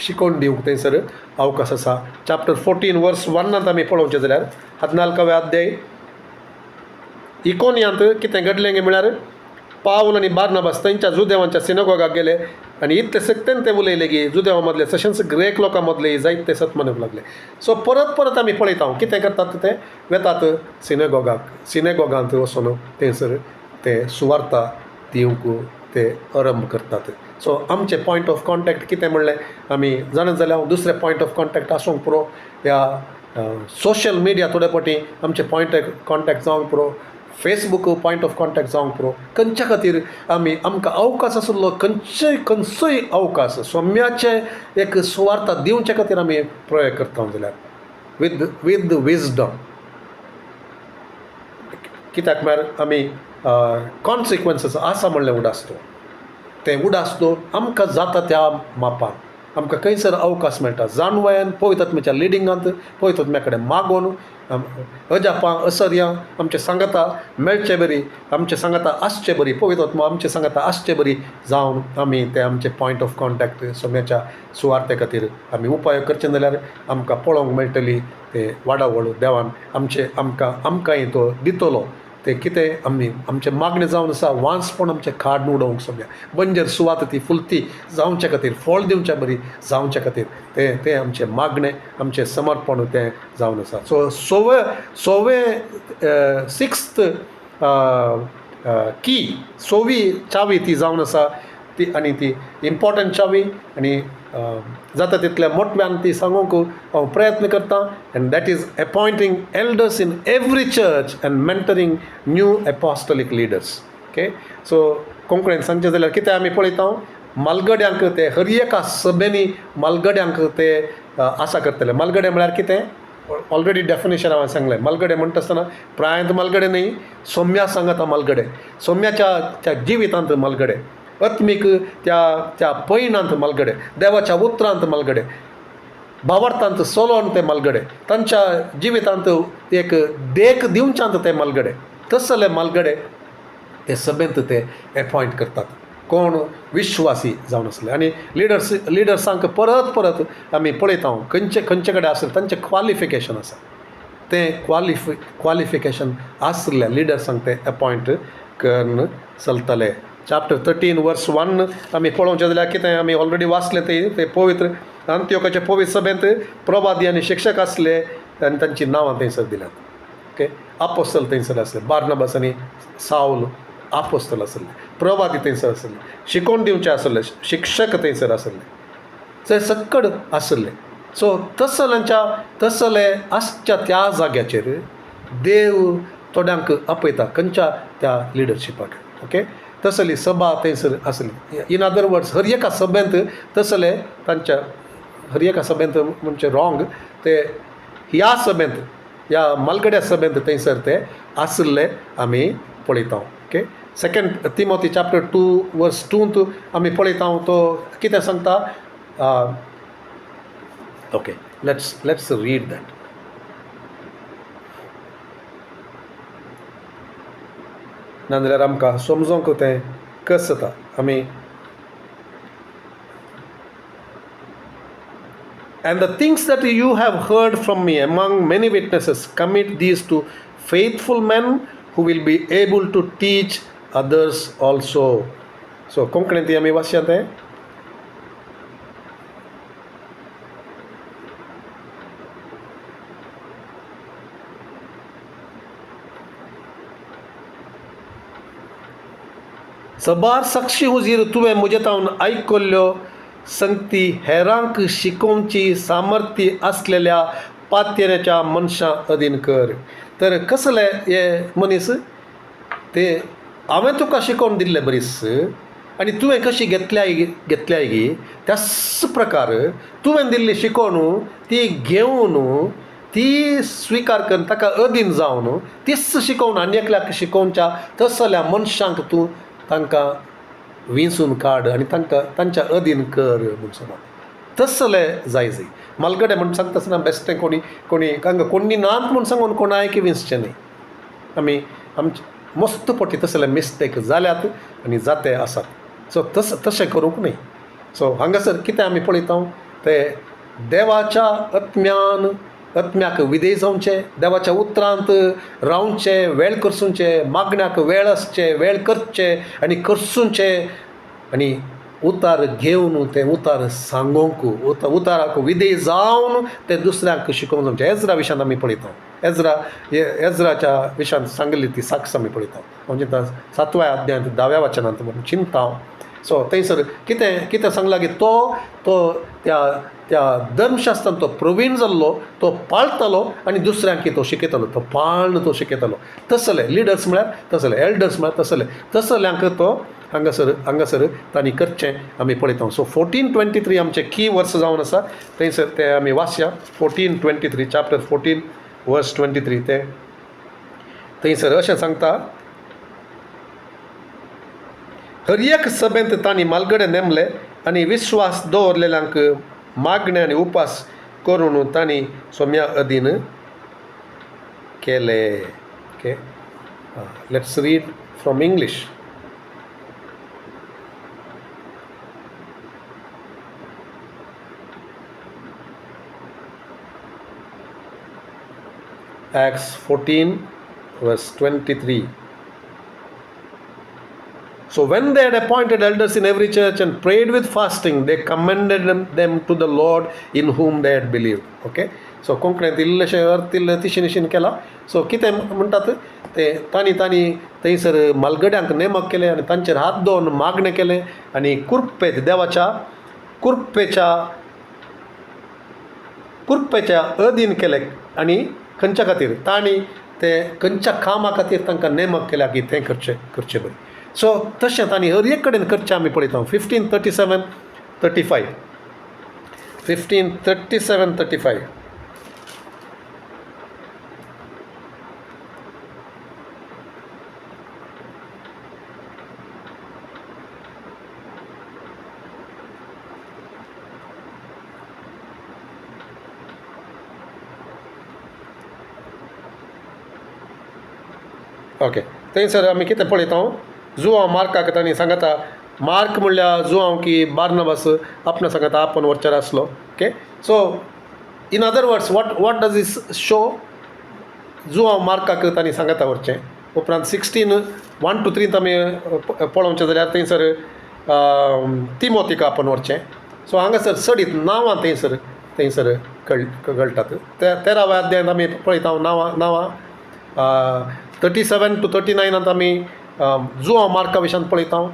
शिकोवन दिवंक थंयसर अवकाश आसा चॅप्टर 14 वर्स 1 आमी पळोवचें जाल्यार 14वे अध्याय इकोनियांत कितें घडलें गे म्हळ्यार पावल आनी बार्नबास तेंच्या जुदेवांच्या सिनगोगाक गेले आनी इतले सक्तेन ते उलयले की जुदेवा मदले तशेंच ग्रेक लोकां मदले जायते सत म्हणूंक लागले. सो परत परत आमी पळयता कितें करतात ते वेतात सिनेगोगांत वचून थंयसर ते सुवार्ता दिवंक ते आरंभ करतात. सो आमचे पॉयंट ऑफ कॉन्टॅक्ट कितें म्हणलें आमी जाणत जाल्यार दुसरे पॉयंट ऑफ कॉन्टॅक्ट आसूंक पुरो ह्या सोशल मिडिया थोडे फावटी आमचे पॉयंट ऑफ कॉन्टॅक्ट जावंक पुरो फेसबूक पॉयंट ऑफ कॉन्टॅक्ट जावंक पुरो खंयच्या खातीर आमकां अवकाश आसलो खंयचोय अवकाश सोम्याचे एक सुवार्ता दिवचे खातीर आमी प्रयोग करता जाल्यार वीथ विजडम. कित्याक म्हळ्यार आमी कॉन्सिक्वन्सीस आसा म्हणलें उडासतो ते उडासतो आमकां जाता त्या मापान आमकां खंयसर अवकाश मेळटा जाणवयान पळयतात आत्म्याच्या लिडिंगांत पळयतात आत्म्या कडेन मागोन अजापां असर्यां आमचे सांगाता मेळचे बरी आमचे सांगाता आसचे बरी पळयतात आमचे सांगाता आसचे बरी जावन आमी ते आमचे पॉयंट ऑफ कॉन्टॅक्ट सोम्याच्या सुवार्ते खातीर आमी उपाय करचे जाल्यार आमकां पळोवंक मेळटली ते वाडावळ देवान आमकांय तो दितलो. ते कितें आमचे मागणें जावन आसा वांसपण आमचें खाड उडोवंक सोम्या बंजर सुवात ती फुलती जावचे खातीर फळ दिवचे बरी जावचे खातीर ते आमचें मागणें आमचें समर्पण तें जावन आसा. सो सिक्स्थ की सोवी चावी ती जावन आसा ती आनी ती इम्पॉर्टंट चावी आनी जाता तितल्या मोठ्यान ती सांगूंक हांव प्रयत्न करता and that is appointing elders in every church and mentoring new apostolic leaders. Okay so कोंकणीन सांगचें जाल्यार कितें आमी पळयता मालगड्यांक ते हर एका सभेनी मालगड्यांक ते आसा करतले. मालगडे म्हळ्यार कितें ऑलरेडी डेफिनेशन हांवें सांगलें मालगडे म्हणटा आसतना प्रायांत मालगडे न्ही सोम्या सांगाता मालगडे सोम्याच्या जिवितांत मालगडे आत्मीक त्या पैणांत मालगडे देवाच्या उतरांत मालगडे भावार्थांत चलोन ते मालगडे तांच्या जिवितांत एक देख दिवच्यांत ते मालगडे तसले मालगडे ते सभेंत ते अपॉयंट करतात कोण विश्वासी जावन आसले. आनी लिडर्सांक परत परत आमी पळयता खंयचे कडेन आसले तांचें क्वॉलिफिकेशन आसा तें क्वॉलिफिकेशन आसल्या लिडर्सांक ते अपॉयंट करून चलतले. चॅप्टर 13 वर्स 1 आमी पळोवचें जाल्यार कितें आमी ऑलरेडी वाचलें ते पवित्र अंत्योकाच्या पवित्र सभेंत प्रवादी आनी शिक्षक आसले आनी तांची नांवां थंयसर दिल्यात. ओके आपोस्तल थंयसर आसले बार्नबास आनी साऊल आपोस्तल आसले प्रवादी थंयसर आसले शिकोवन दिवचे आसले शिक्षक थंयसर आसले ते सक्कड आसले. सो तसले आसच्या त्या जाग्याचेर देव थोड्यांक आपयता खंयच्या त्या लिडरशिपाक. ओके तसली सभा थंयसर आसली. इन अदर वर्ड्स हर एका सभेंत तसले तांच्या हर एका सभेंत म्हणजे रॉंग ते ह्या सभेंत ह्या मालगड्या सभेंत थंयसर ते आसले आमी पळयता. ओके सेकंड तिमोथी चॅप्टर 2 वर्स 2 आमी पळयता तो कितें सांगता. Okay let's read that. नाजाल्यार आमकां समजोंक तें कस जाता आमी. And the things that you have heard from me among many witnesses, commit these to faithful men who will be able to teach others also. So कोंकणींत आमी वाचया तें. सबार साक्षी हुजीर तुवें म्हजे तावन आयकल्ल्यो संगती हेरांक शिकोवची सामर्थ्य आसलेल्या पात्येच्या मनशां अधीन कर. तर कसले हे मनीस ते हांवें तुका शिकोवन दिल्ले बरीस आनी तुवें कशी घेतल्याय गी त्याच प्रकार तुवें दिल्ली शिकोवन ती घेवन ती स्विकार करून ताका अधीन जावन तीच शिकोवन आनी एकल्याक शिकोवच्या तसल्या मनशांक तूं तांकां विंचून काड आनी तांच्या अधीन कर म्हूण सांगप तसले जाय. मालगडे म्हण सांगता आसतना बेश्टें कोणी हांगा कोणी नात म्हूण सांगून कोणायक विंचचें न्ही. आमी आमचे मस्त पटी तसले मिस्टेक जाल्यात आनी जाते आसात. सो तशें करूंक न्ही. सो हांगासर कितें आमी पळयता ते देवाच्या आत्म्यान आत्म्याक विधेय जावचे, देवाच्या उतरांत रावचे, वेळ करसूंचे, मागण्याक वेळ आसचे, वेळ करचे आनी करसूंचे, आनी उतार घेवन ते उतार सांगोंक, उताराक विधेय जावन ते दुसऱ्यांक शिकोवंक जावचे. एजरा विशयान आमी पळयता, एजराच्या विशयान सांगली ती साक्ष आमी पळयता. म्हणजे 7व्या अध्यायांत 10व्या वचनांत म्हणून चिंता. सो थंयसर कितें सांगलां की तो त्या धर्मशास्त्रान तो प्रवीण जाल्लो, तो पाळटलो आनी दुसऱ्यांक तो शिकयतलो, तो पाळन तो शिकयतलो. तसले लिडर्स म्हळ्यार तसले, एल्डर्स म्हळ्यार तसल्यांक तो हांगासर तांणी करचें आमी पळयता. सो 14:23 आमचें की वर्स जावन आसा. थंयसर ते आमी वाचया. 14:23 चॅप्टर 14 वर्स 23 ते थंयसर अशें सांगता, हर एक सभेंत तांणी मालगडे नेमले आनी विश्वास दवरलेल्यांक मागणे आनी उपास करून तांणी सोम्या अधीन केले. Okay, let's read from English. Acts 14 verse 23. So when they had appointed elders in every church and prayed with fasting, they commended them to the Lord in whom they had believed. Okay, so कोंकणीत इल्लेशे अर्थ तिशेनिशीन केला. So कितें म्हणटात ते तांणी थंयसर मालगड्यांक नेमक केले आनी तांचेर हात दवरून मागणें केलें आनी देवाच्या कुरपेच्या अधीन केले. आनी खंयच्या खातीर तांणी ते खंयच्या कामा खातीर तांकां नेमक केल्या की तें करचें बरें. सो तशें तांणी हर एक कडेन करचें आमी पळयता. 15:37-35 15:37-35. ओके, थंयसर आमी कितें पळयता, जुआंव मार्काक तांणी सांगता. मार्क म्हणल्यार जुआंव की बार्नबास आपणा सांगता आपण वरचेर आसलो. Okay, so in other words what does this show. जुआंव मार्काक तांणी सांगता वरचें. उपरांत 16:1-3 आमी पळोवचें जाल्यार थंयसर तिमोथीक आपण वरचें. सो हांगासर सडीत नांवां थंयसर कळटात. 13व्या अध्यायांत आमी पळयता नांवां. 37-39 आमी जुआंव मार्का विशयान पळयता.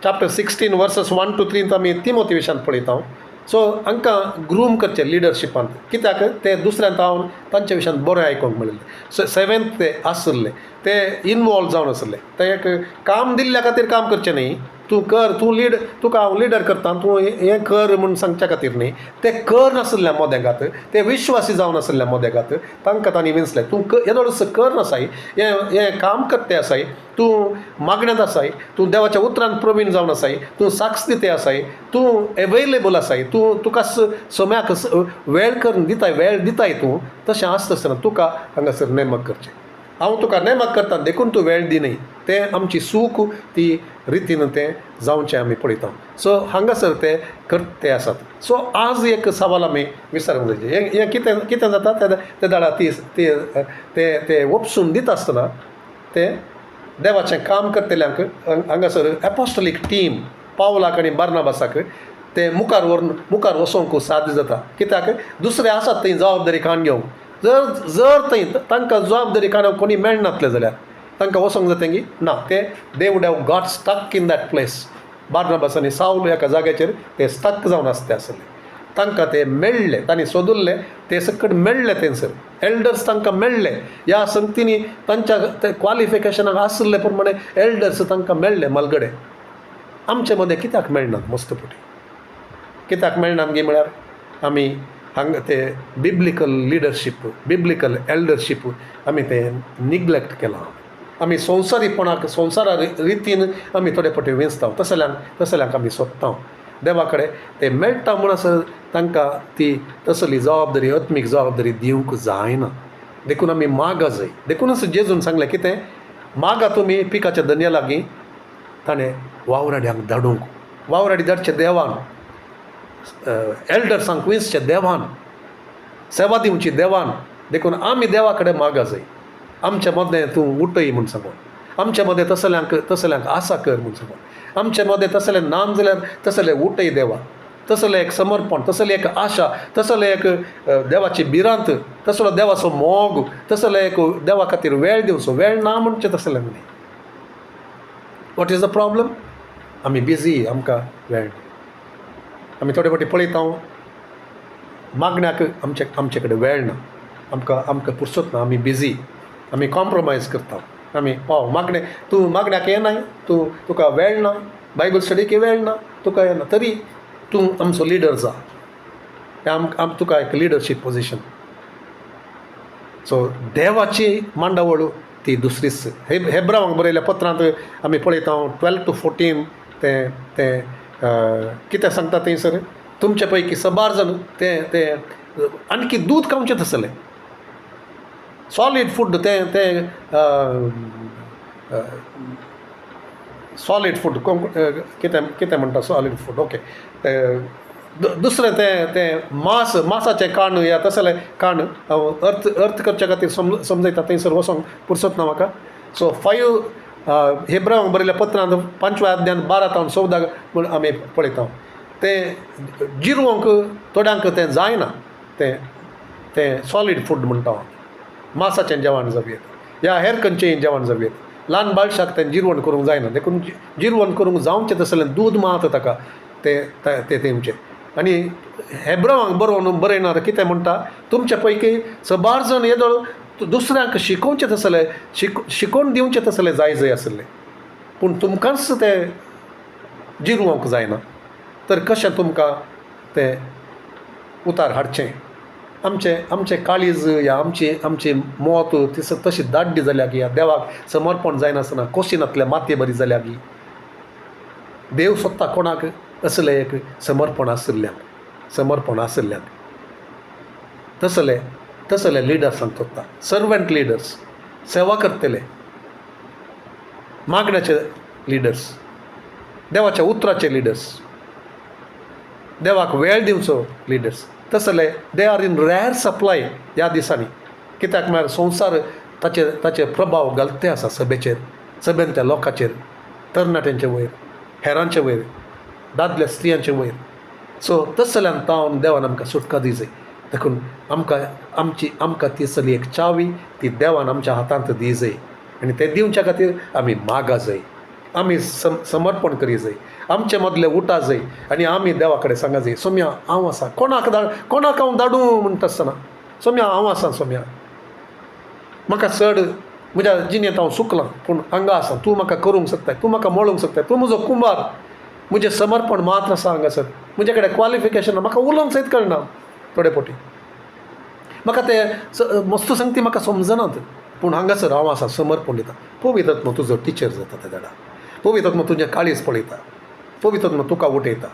चॅप्टर 16 वर्सेस 1-3 आमी तिमोथी विशयान पळयता. सो हांकां ग्रूम करचें लिडरशिपांत. कित्याक ते दुसऱ्यांत रावन तांचे विशयान बरें आयकोंक मेळिल्लें. सो 7th ते आसले, ते इनवॉल्व जावन आसले. ते एक काम दिल्ल्या खातीर काम करचें न्ही. तूं कर, तुका हांव लिडर करता, तूं हें कर म्हूण सांगच्या खातीर न्ही. ते कर नासल्या मोदेगात, ते विश्वासी जावन आसल्या मोदेगात तांकां तांणी विंचलें. तूं येदोळस कर नासाय, हें काम करते आसाय, तूं मागण्यांत आसाय, तूं देवाच्या उतरांत प्रवीण जावन आसाय, तूं साक्ष दिते आसाय, तूं एवेलेबल आसाय, तुका सोम्याक वेळ करून दिताय, वेळ दिताय. तूं तशें आसतना तुका हांगासर नेमक करचें. हांव तुका नेमक करता देखून तूं वेळ दी न्ही. तें आमची सूख ती रितीन तें जावचें आमी पळयता. सो हांगासर ते करते आसात. सो आज एक सवाल आमी विचारूंक जाय. हें कितें जाता ते दाडा ते वपसून दिता आसतना ते देवाचें काम करतल्यांक हांगासर एपोस्टोलीक टीम पावलाक आनी बार्नबासाक ते मुखार वचोंक साध्य जाता. कित्याक दुसरे आसात थंय जबाबदारी काण घेवंक. जर थंय तांकां जबाबदारी काडूंक कोणी मेळनासलें जाल्यार तांकां वचोंक जातें की ना, they would have got stuck in that place. Barnabas आनी साऊल एका जाग्याचेर ते स्टक जावन आसले आसले. तांकां ते मेळ्ळे, तांणी सोदुल्ले ते सकट मेळ्ळे. थंयसर एल्डर्स तांकां मेळ्ळे. ह्या संगतींनी तांच्या ते क्वॉलिफिकेशनाक आसले प्रमाणे एल्डर्स तांकां मेळ्ळे मालगडे. आमचे मदें कित्याक मेळनात मस्तपुटी? कित्याक मेळनात गे म्हळ्यार आमी हांगा ते बिब्लिकल लिडरशीप, बिब्लिकल एल्डरशीप आमी ते निग्लेक्ट केलां. आमी संवसारीपणाक, संवसारा रितीन आमी थोडे फावटी विंचता. तसल्यांक आमी सोदता. देवा कडेन ते मेळटा म्हणसर तांकां ती तसली जबाबदारी, आत्मीक जबाबदारी दिवंक जायना. देखून आमी मागा जाय. देखूनच जेजून सांगलें कितें, मागा तुमी पिकाच्या धन्या लागीं ताणें वावराड्यांक धाडूंक. वावराडी धाडचे देवान, एल्डर्सांक विंचचे देवान. सेवा दिवची देवान देखून आमी देवा कडेन मागा जाय. आमच्या मदें तूं उठय म्हूण सांगून, आमच्या मदें तसल्यांक आसा कर म्हूण सांगून, आमच्या मदें तसलें नाम जाल्यार तसलें उठय देवा. तसलें एक समर्पण, तसलें एक आशा, तसलें एक देवाची भिरांत, तसलो देवाचो मोग, तसलें एक देवा खातीर वेळ दिवचो. वेळ ना म्हणचें तसलें न्ही. What is the problem? आमी बिजी, आमकां वेळ ना. आमी थोडे फावटी पळयता मागण्याक आमचे कडेन वेळ ना, आमकां पुरसत ना, आमी बिजी, आमी कॉम्प्रोमायज करता. आमी मागणे तूं मागण्याक येनाय, तुका वेळ ना, बायबल स्टडीक वेळ ना, तुका येना, तरी तूं आमचो लिडर जा. तुका एक लिडरशीप पोजिशन. सो देवाची मांडावळ ती दुसरीच. हेब्रावांक बरयल्या पत्रांत आमी पळयता 12 to 14 ते कितें सांगता थंयसर, तुमचे पैकी 6 जाण ते आणकी दूद खावचें तसलें सॉलीड फूड, ते सॉलीड फूड कितें म्हणटा सॉलीड फूड. ओके. दुसरें ते मांसाचें काण या तसलें काण अर्थ करचे खातीर समजयता थंयसर वचोंक पुरसत ना म्हाका. सो 5 हेब्रावांक बरयल्या पत्रांत 5व्या अध्यायान 12 to 14 म्हूण आमी पळयता. ते जिरवंक थोड्यांक तें जायना, ते सॉलीड फूड म्हणटा हांव. मांसाचें जेवण जावयेत या हेर खंयचेंय जेवण जावयेत. ल्हान बाळशाक तें जिरवण करूंक जायना. देखून जिरवण करूंक जावचें तसलें दूद मात ताका ते तेंचें. आनी हेब्रावांक बरयणार कितें म्हणटा, तुमचे पैकी 6 जाण येदोळ दुसऱ्यांक शिकोवचें तसलें शिकोवन दिवचें तसलें जाय आसलें, पूण तुमकांच तें जिरवंक जायना. तर कशें तुमकां तें उतार हाडचें? आमचें काळीज या आमची मोत तशी दाड्डी जाल्या की, देवाक समर्पण जायनासतना कोशिनांतल्या मातये बरी जाल्या की. देव सोदता कोणाक असलें एक समर्पण आशिल्ल्यान. तसले लिडर्सांक सोदता. सर्वंट लिडर्स, सेवा करतले, मागण्याचे लिडर्स, देवाच्या उतराचे लिडर्स, देवाक वेळ दिवचो लिडर्स. तसले they are in rare supply ह्या दिसांनी. कित्याक म्हळ्यार संवसार ताचे प्रभाव घालते आसा सभेन त्या लोकांचेर, तरणाट्यांचे वयर, हेरांचे वयर, दादल्या स्त्रियांचे वयर. सो तसल्यान तावन देवान आमकां सुटका दी जाय. देखून आमकां ती असली एक चावी ती देवान आमच्या हातांत दी जाय. आनी ते दिवच्या खातीर आमी मागा जाय, आमी समर्पण करी जाय, आमचे मदले उठा जाय. आनी आमी देवा कडेन सांगा जाय, सोम्या हांव आसा. कोणाक हांव धाडूं म्हणटा आसतना, सोम्या हांव आसा. सोम्या म्हाका चड म्हज्या जिणेंत हांव चुकलां, पूण हांगा आसा. तूं म्हाका करूंक शकताय, तूं म्हाका मळूंक शकताय. तूं म्हजो कुंभार. म्हजें समर्पण मात्र आसा हांगासर. म्हजे कडेन क्वॉलिफिकेशन ना, म्हाका उलोवंक सयत कळना. थोडे फावटी म्हाका ते मस्त सांगती म्हाका समजनात, पूण हांगासर हांव आसा, समर्पण दिता. पवित्र आत्मा तुजो टिचर जाता त्या झाडा. पवित्र आत्मा तुजें काळीज पळयता. पवित्र आत्मा तुका उठयता.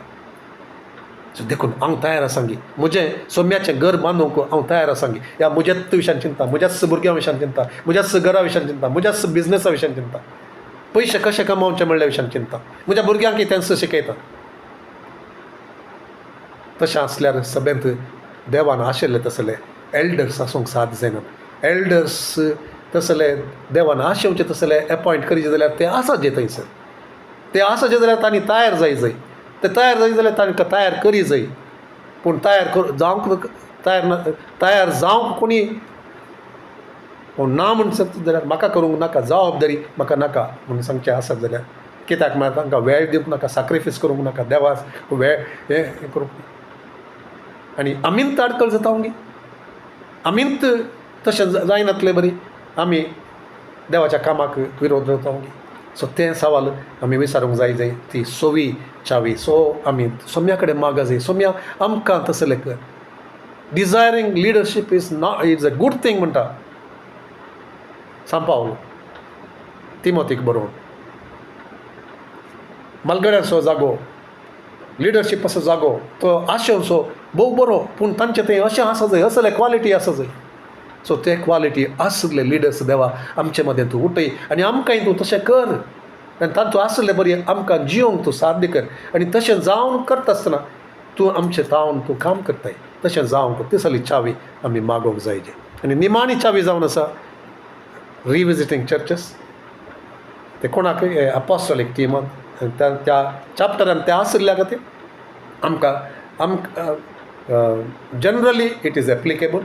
सो देखून हांव तयार आसां गी, म्हजें सोम्याचें घर बांदूंक हांव तयार आसां गी. या म्हज्याच विशयान चिंता, म्हज्याच भुरग्यां विशयान चिंता, म्हज्याच घरा विशयान चिंता, म्हज्याच बिजनेसा विशयान चिंता, पयशे कशे कमावचे म्हणल्या विशयान चिंता, म्हज्या भुरग्यांक तेंच शिकयता. तशें आसल्यार सभेंत देवान आशिल्ले तसले एल्डर्स आसूंक साद जायनात. एल्डर्स तसले देवान आशेवचे तसले अपॉयंट करीचे जाल्यार ते आसाचे थंयसर. ते आसाचे जाल्यार तांणी तयार जाय. ते तयार जाय जाल्यार तांकां तयार करी जाय. पूण जावंक कोणी ना म्हणून सांगता जाल्यार म्हाका करूंक नाका, जबाबदारी म्हाका नाका म्हणून सांगचें आसत जाल्यार. कित्याक म्हळ्यार तांकां वेळ दिवंक नाका, सॅक्रिफायस करूंक नाका, देवाक वेळ हें करूंक. आनी आमींत आडकळ जाता गी. आमींत तशें जायनातलें बरी, आमी देवाच्या कामाक विरोध जाता गी. सो तें सवाल आमी विचारूंक जाय ती सोवी चावी. सो आमी सोम्या कडेन मागा जाय, सोम्या आमकां तसलें कर. Desiring leadership is a good thing म्हणटा सांपावलो तिमोथीक बरोवन. मलगड्याचो जागो, लिडरशिपाचो जागो तो आशेवचो भोव बरो, पूण तांचे थंय अशें आसा जाय, असले क्वॉलिटी आसा जाय. सो ते क्वॉलिटी आसले लिडर्स देवा आमचे मदें तूं उठय आनी आमकांय तूं तशें कर. आनी तांतू आसले बरी आमकां जियोंक तूं साध्य कर. आनी तशें जावन करता आसतना तूं आमचें तावन तूं काम करताय. तशें जावंक तसली चावी आमी मागोवंक जायचे. आनी निमाणी चावी जावन आसा रिविजिटींग चर्चीस. ते कोणाक अपोस्टोलीक टिमांत त्या चॅप्टरान ते आशिल्ल्या खातीर आमकां generally it is applicable.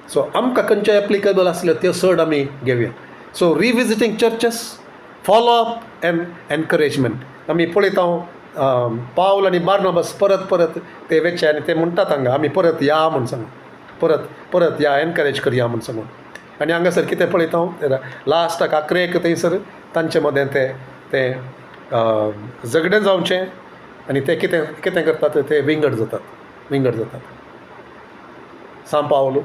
So आमकां खंयच्यो एप्लिकेबल आसल्यो त्यो चड आमी घेवया. So revisiting churches, follow up and encouragement. आमी पळयता पावल आनी बार्नबास परत ते वेचे आनी ते म्हणटात हांगा आमी परत या म्हूण सांगून, परत या एनकरेज करया म्हूण सांगून. आनी हांगासर कितें पळयता लास्टाक 11 थंयसर तांचे मदें ते झगडें जावचें आनी ते कितें करतात ते विंगड जातात. सांत पावलो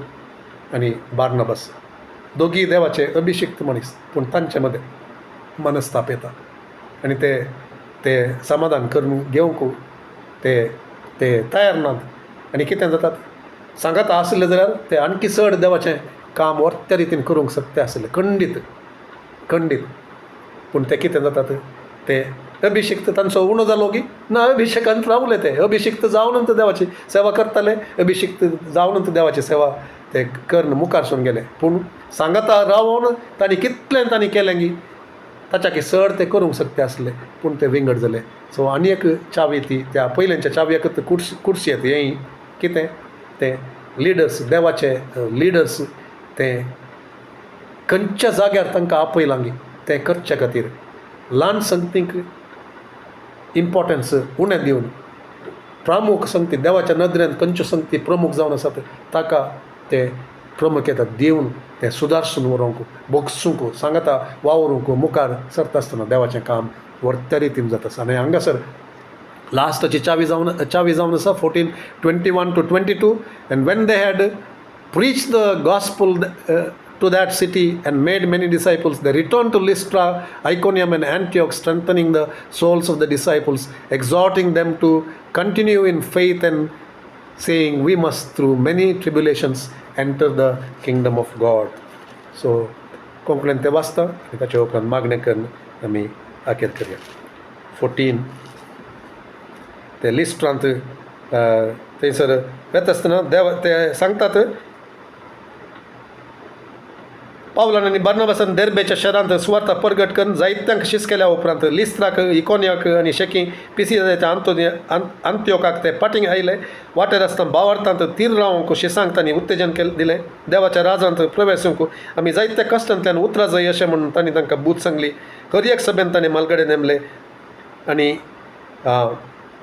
आनी बार्नबास दोगी देवाचे अभिशिक्त मनीस, पूण तांचे मदें मनस्ताप येता आनी ते समाधान करून घेवंक ते तयार नात. आनी कितें जातात सांगात आसलें जाल्यार ते आणकी चड देवाचें काम वर्त्या रितीन करूंक शकते आसले खंडीत. पूण ते कितें जातात ते अभिशिक्त तांचो उणो जालो की ना, अभिशेकांत रावले ते. अभिशिक्त जावनूच देवाची सेवा करताले, अभिशिक्त जावनूच देवाची सेवा ते करून मुखारसून गेले. पूण सांगाता रावून तांणी केलें की ताच्या चड ते करूंक शकते आसले, पूण ते विंगड जाले. सो आनी एक चावी ती त्या पयल्यांच्या चावयेक कुडशी येता. हें कितें ते लिडर्स, देवाचे लिडर्स ते खंयच्या जाग्यार तांकां आपयलां की तें करचे खातीर ल्हान संगतीक इम्पॉर्टन्स उणें दिवन प्रामुख संगती देवाच्या नदरेन खंयच्यो संगती प्रमुख जावन आसात ताका ते प्रामुख्यता दिवन ते सुदारसून व्हरूंक, बोगसूंक, सांगाता वावरूंक मुखार सरता आसतना देवाचें काम वर्त्या रितीन जाता आसा. आनी हांगासर लास्टाची चावी जावन आसा 14:21-22. End when they had preached the gospel to that city and made many disciples, they returned to Lystra, Iconium and Antioch, strengthening the souls of the disciples, exhorting them to continue in faith and saying, we must through many tribulations enter the kingdom of God. So कोंकणीन ते वाचता आनी ताचे उपरांत मागणें करून आमी आखेर करया. 14 ते लिस्ट्रांत थंयसर येता आसतना ते सांगतात पावलान आनी बार्नबासान देर्बेच्या शहरांत सुवार्ता परगट करून जायत्यांक शीस केल्या उपरांत लिस्त्राक, इकोनियाक आनी शेकी पिसिदियाच्या अंत्योकाक ते पाटींग आयले. वाटेर आसतना भावार्थांत तीर रावंक शिसांक तांणी उत्तेजन दिलें. देवाच्या राजांत प्रवेशूंक आमी जायत्या कश्टांतल्यान उतरां जाय अशें म्हणून तांणी तांकां बूत सांगली. खरी एक सभेन तांणी मालगडे नेमले आनी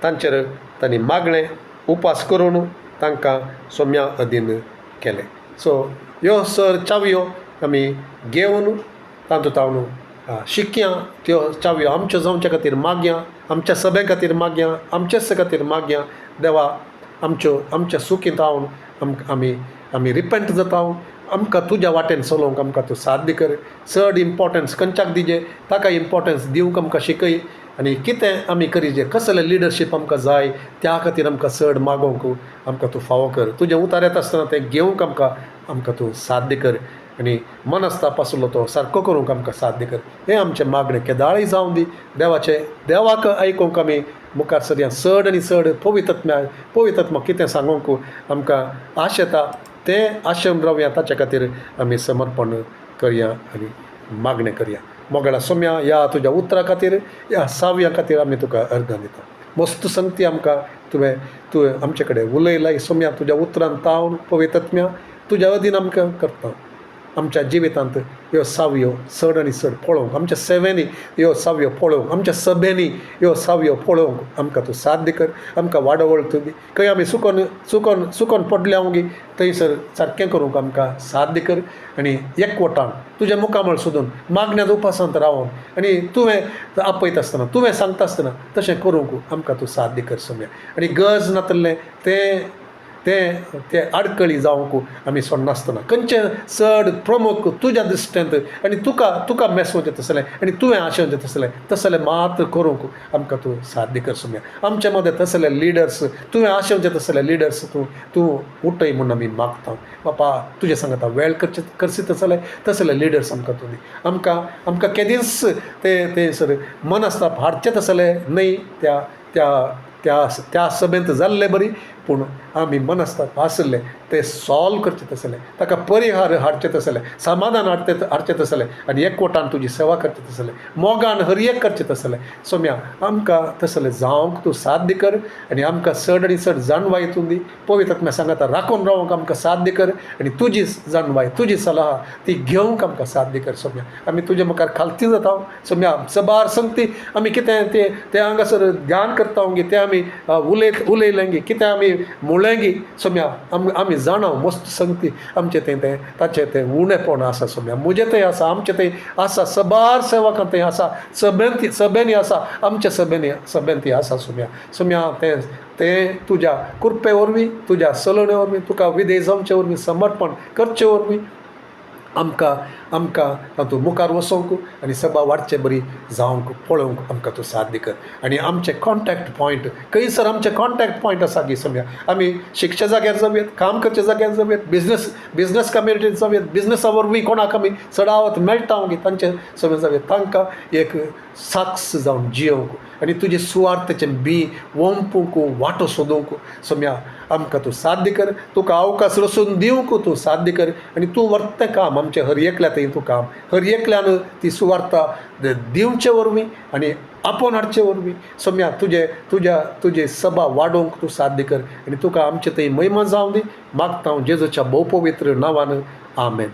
तांचेर तांणी मागणें उपास करून तांकां सोम्या अधीन केलें. सो ह्यो सर चावयो आमी घेवन तातूंत शिकया. त्यो चावयो आमच्यो जावचे खातीर मागया, आमच्या सभे खातीर मागया, आमचेच खातीर मागया. देवा आमच्या सुखींत हांवन आमी रिपेंट जाता. आमकां तुज्या वाटेन चलोवंक आमकां तूं साथ दी कर. चड इम्पॉर्टन्स खंयच्याक दिजे ताका इम्पॉर्टन्स दिवंक आमकां शिकय. आनी कितें आमी करीजे, कसलें लिडरशीप आमकां जाय त्या खातीर आमकां चड मागोवंक आमकां तूं फावो कर. तुजें उतर येता आसतना तें घेवंक आमकां तूं साथ दी कर. आनी मनस्ताप आसलो तो सारको करूंक आमकां साथ दी कर. हें आमचें मागणें केदाळी जावं दी. देवाक आयकूंक आमी मुखार सरया. चड आनी चड पवित्रत्मा कितें सांगूंक आमकां आश येता तें आशेन रावया. ताचे खातीर आमी समर्पण करया आनी मागणें करया. मोगळा सोम्या ह्या तुज्या उतरा खातीर, ह्या साव्या खातीर आमी तुका अर्घ दिता. मस्त संगती आमकां तुवें आमचे कडेन उलयलाय. सोम्या तुज्या उतरांत तावन पवित्रत्म्या तुज्या अधीन आमकां करता. आमच्या जिवितांत ह्यो सावयो चड आनी चड पळोवंक, आमच्या सेवेनी ह्यो सावयो पळोवंक, आमच्या सभेनी ह्यो सावयो पळोवंक आमकां तूं साथ दी कर. आमकां वाडवळ तूं दी. खंय आमी चुकोन पडल्या गी थंयसर सारकें करूंक आमकां साथ दी कर. आनी एकवटान तुज्या मुखामळ सोदून मागण्यात उपासांत रावून आनी तुवें आपयता आसतना, तुवें सांगता आसतना तशें करूंक आमकां तूं साथ दी कर सोम्या. आनी गरज नातलें ते आडकळी जावंक आमी सोडनासतना खंयचें चड प्रमुख तुज्या दृश्ट्यांत आनी तुका मेसोवंक येता आसलें आनी तुवें आशेवंक येता आसलें तसलें मात्र करूंक आमकां तूं साथ दी कर सोम्या. आमचे मदें तसले लिडर्स, तुवें आशेवंक येता आसले लिडर्स तूं उठय म्हूण आमी मागता. बापा तुजे सांगता वेळ करसीत आसले तसले लिडर्स आमकां तूं दी. आमकां केदींच ते सर मनस्ताप हाडचेत आसले न्हय त्या त्या सभेंत जाल्ले बरी, पूण आमी मनस्ताप आसले ते सॉल्व करचे तसले, ताका परिहार हाडचे तसले, समाधान हाडचे तसले, आनी एकवटान तुजी सेवा करचे तसले, मोगान हरयेक करचे तसले. सोम्या आमकां तसलें जावंक तूं साध्य कर, आनी आमकां चड आनी चड जाणवाय हितून दी. पवित्र आत्म्या सांगता राखून रावंक आमकां साध्य कर, आनी तुजी जाणवाय तुजी सलाह ती घेवंक आमकां साध्य कर. सोम्या आमी तुजे मुखार खालती जाता. सोम्या सबार संगती आमी कितें तें हांगासर ध्यान करता गी, तें आमी उलयलें गी, कितें आमी मुळ्ळें गी. सोम्या आमी जाणाव मस्त संगती आमचें तें ताचें तें उणेपण आसा. सोम्या म्हजें तें आसा, आमचें तें आसा, सबार सेवकां तें आसा, सभेनी आसा, आमच्या सभेन ती आसा. सोम्या तें तुज्या कृपे वरवीं, तुज्या चलणे वरवीं, तुका विधेय जावचे वरवीं, समर्पण करचे वरवीं आमकां तूं मुखार वचोंक आनी सभा वाडचे बरी जावंक पळोवंक आमकां तूं साध्य कर. आनी आमचे कॉन्टॅक्ट पॉयंट खंयसर आमचे कॉन्टॅक्ट पॉयंट आसा गी. सोम्या आमी शिकचे जाग्यार जावयात, काम करचे जाग्यार जावयात, बिझनस कम्युनिटींत जावयात, बिझनसा वरवीं कोणाक आमी चडावत मेळटा गी, तांचे सगळे जावयात, तांकां एक साक्ष जावन जियोंक आनी तुजे सुवार्थेचें बी वंपूंक वाटो सोदूंक. सोम्या आमकां तूं साध्य कर, तुका अवकाश रचून दिवंक तूं साध्य कर, आनी तूं व्हरतें काम आमचें हर एकल्या थंय तूं काम हर एकल्यान ती सुवार्ता दिवचे वरवीं आनी आपोवन हाडचे वरवीं. सोम्या तुजे सभा वाडोवंक तूं साध्य कर, आनी तुका आमचे थंय महिमा जावं दी. मागता हांव जेजूच्या भोव पवित्र नांवान. आमेन.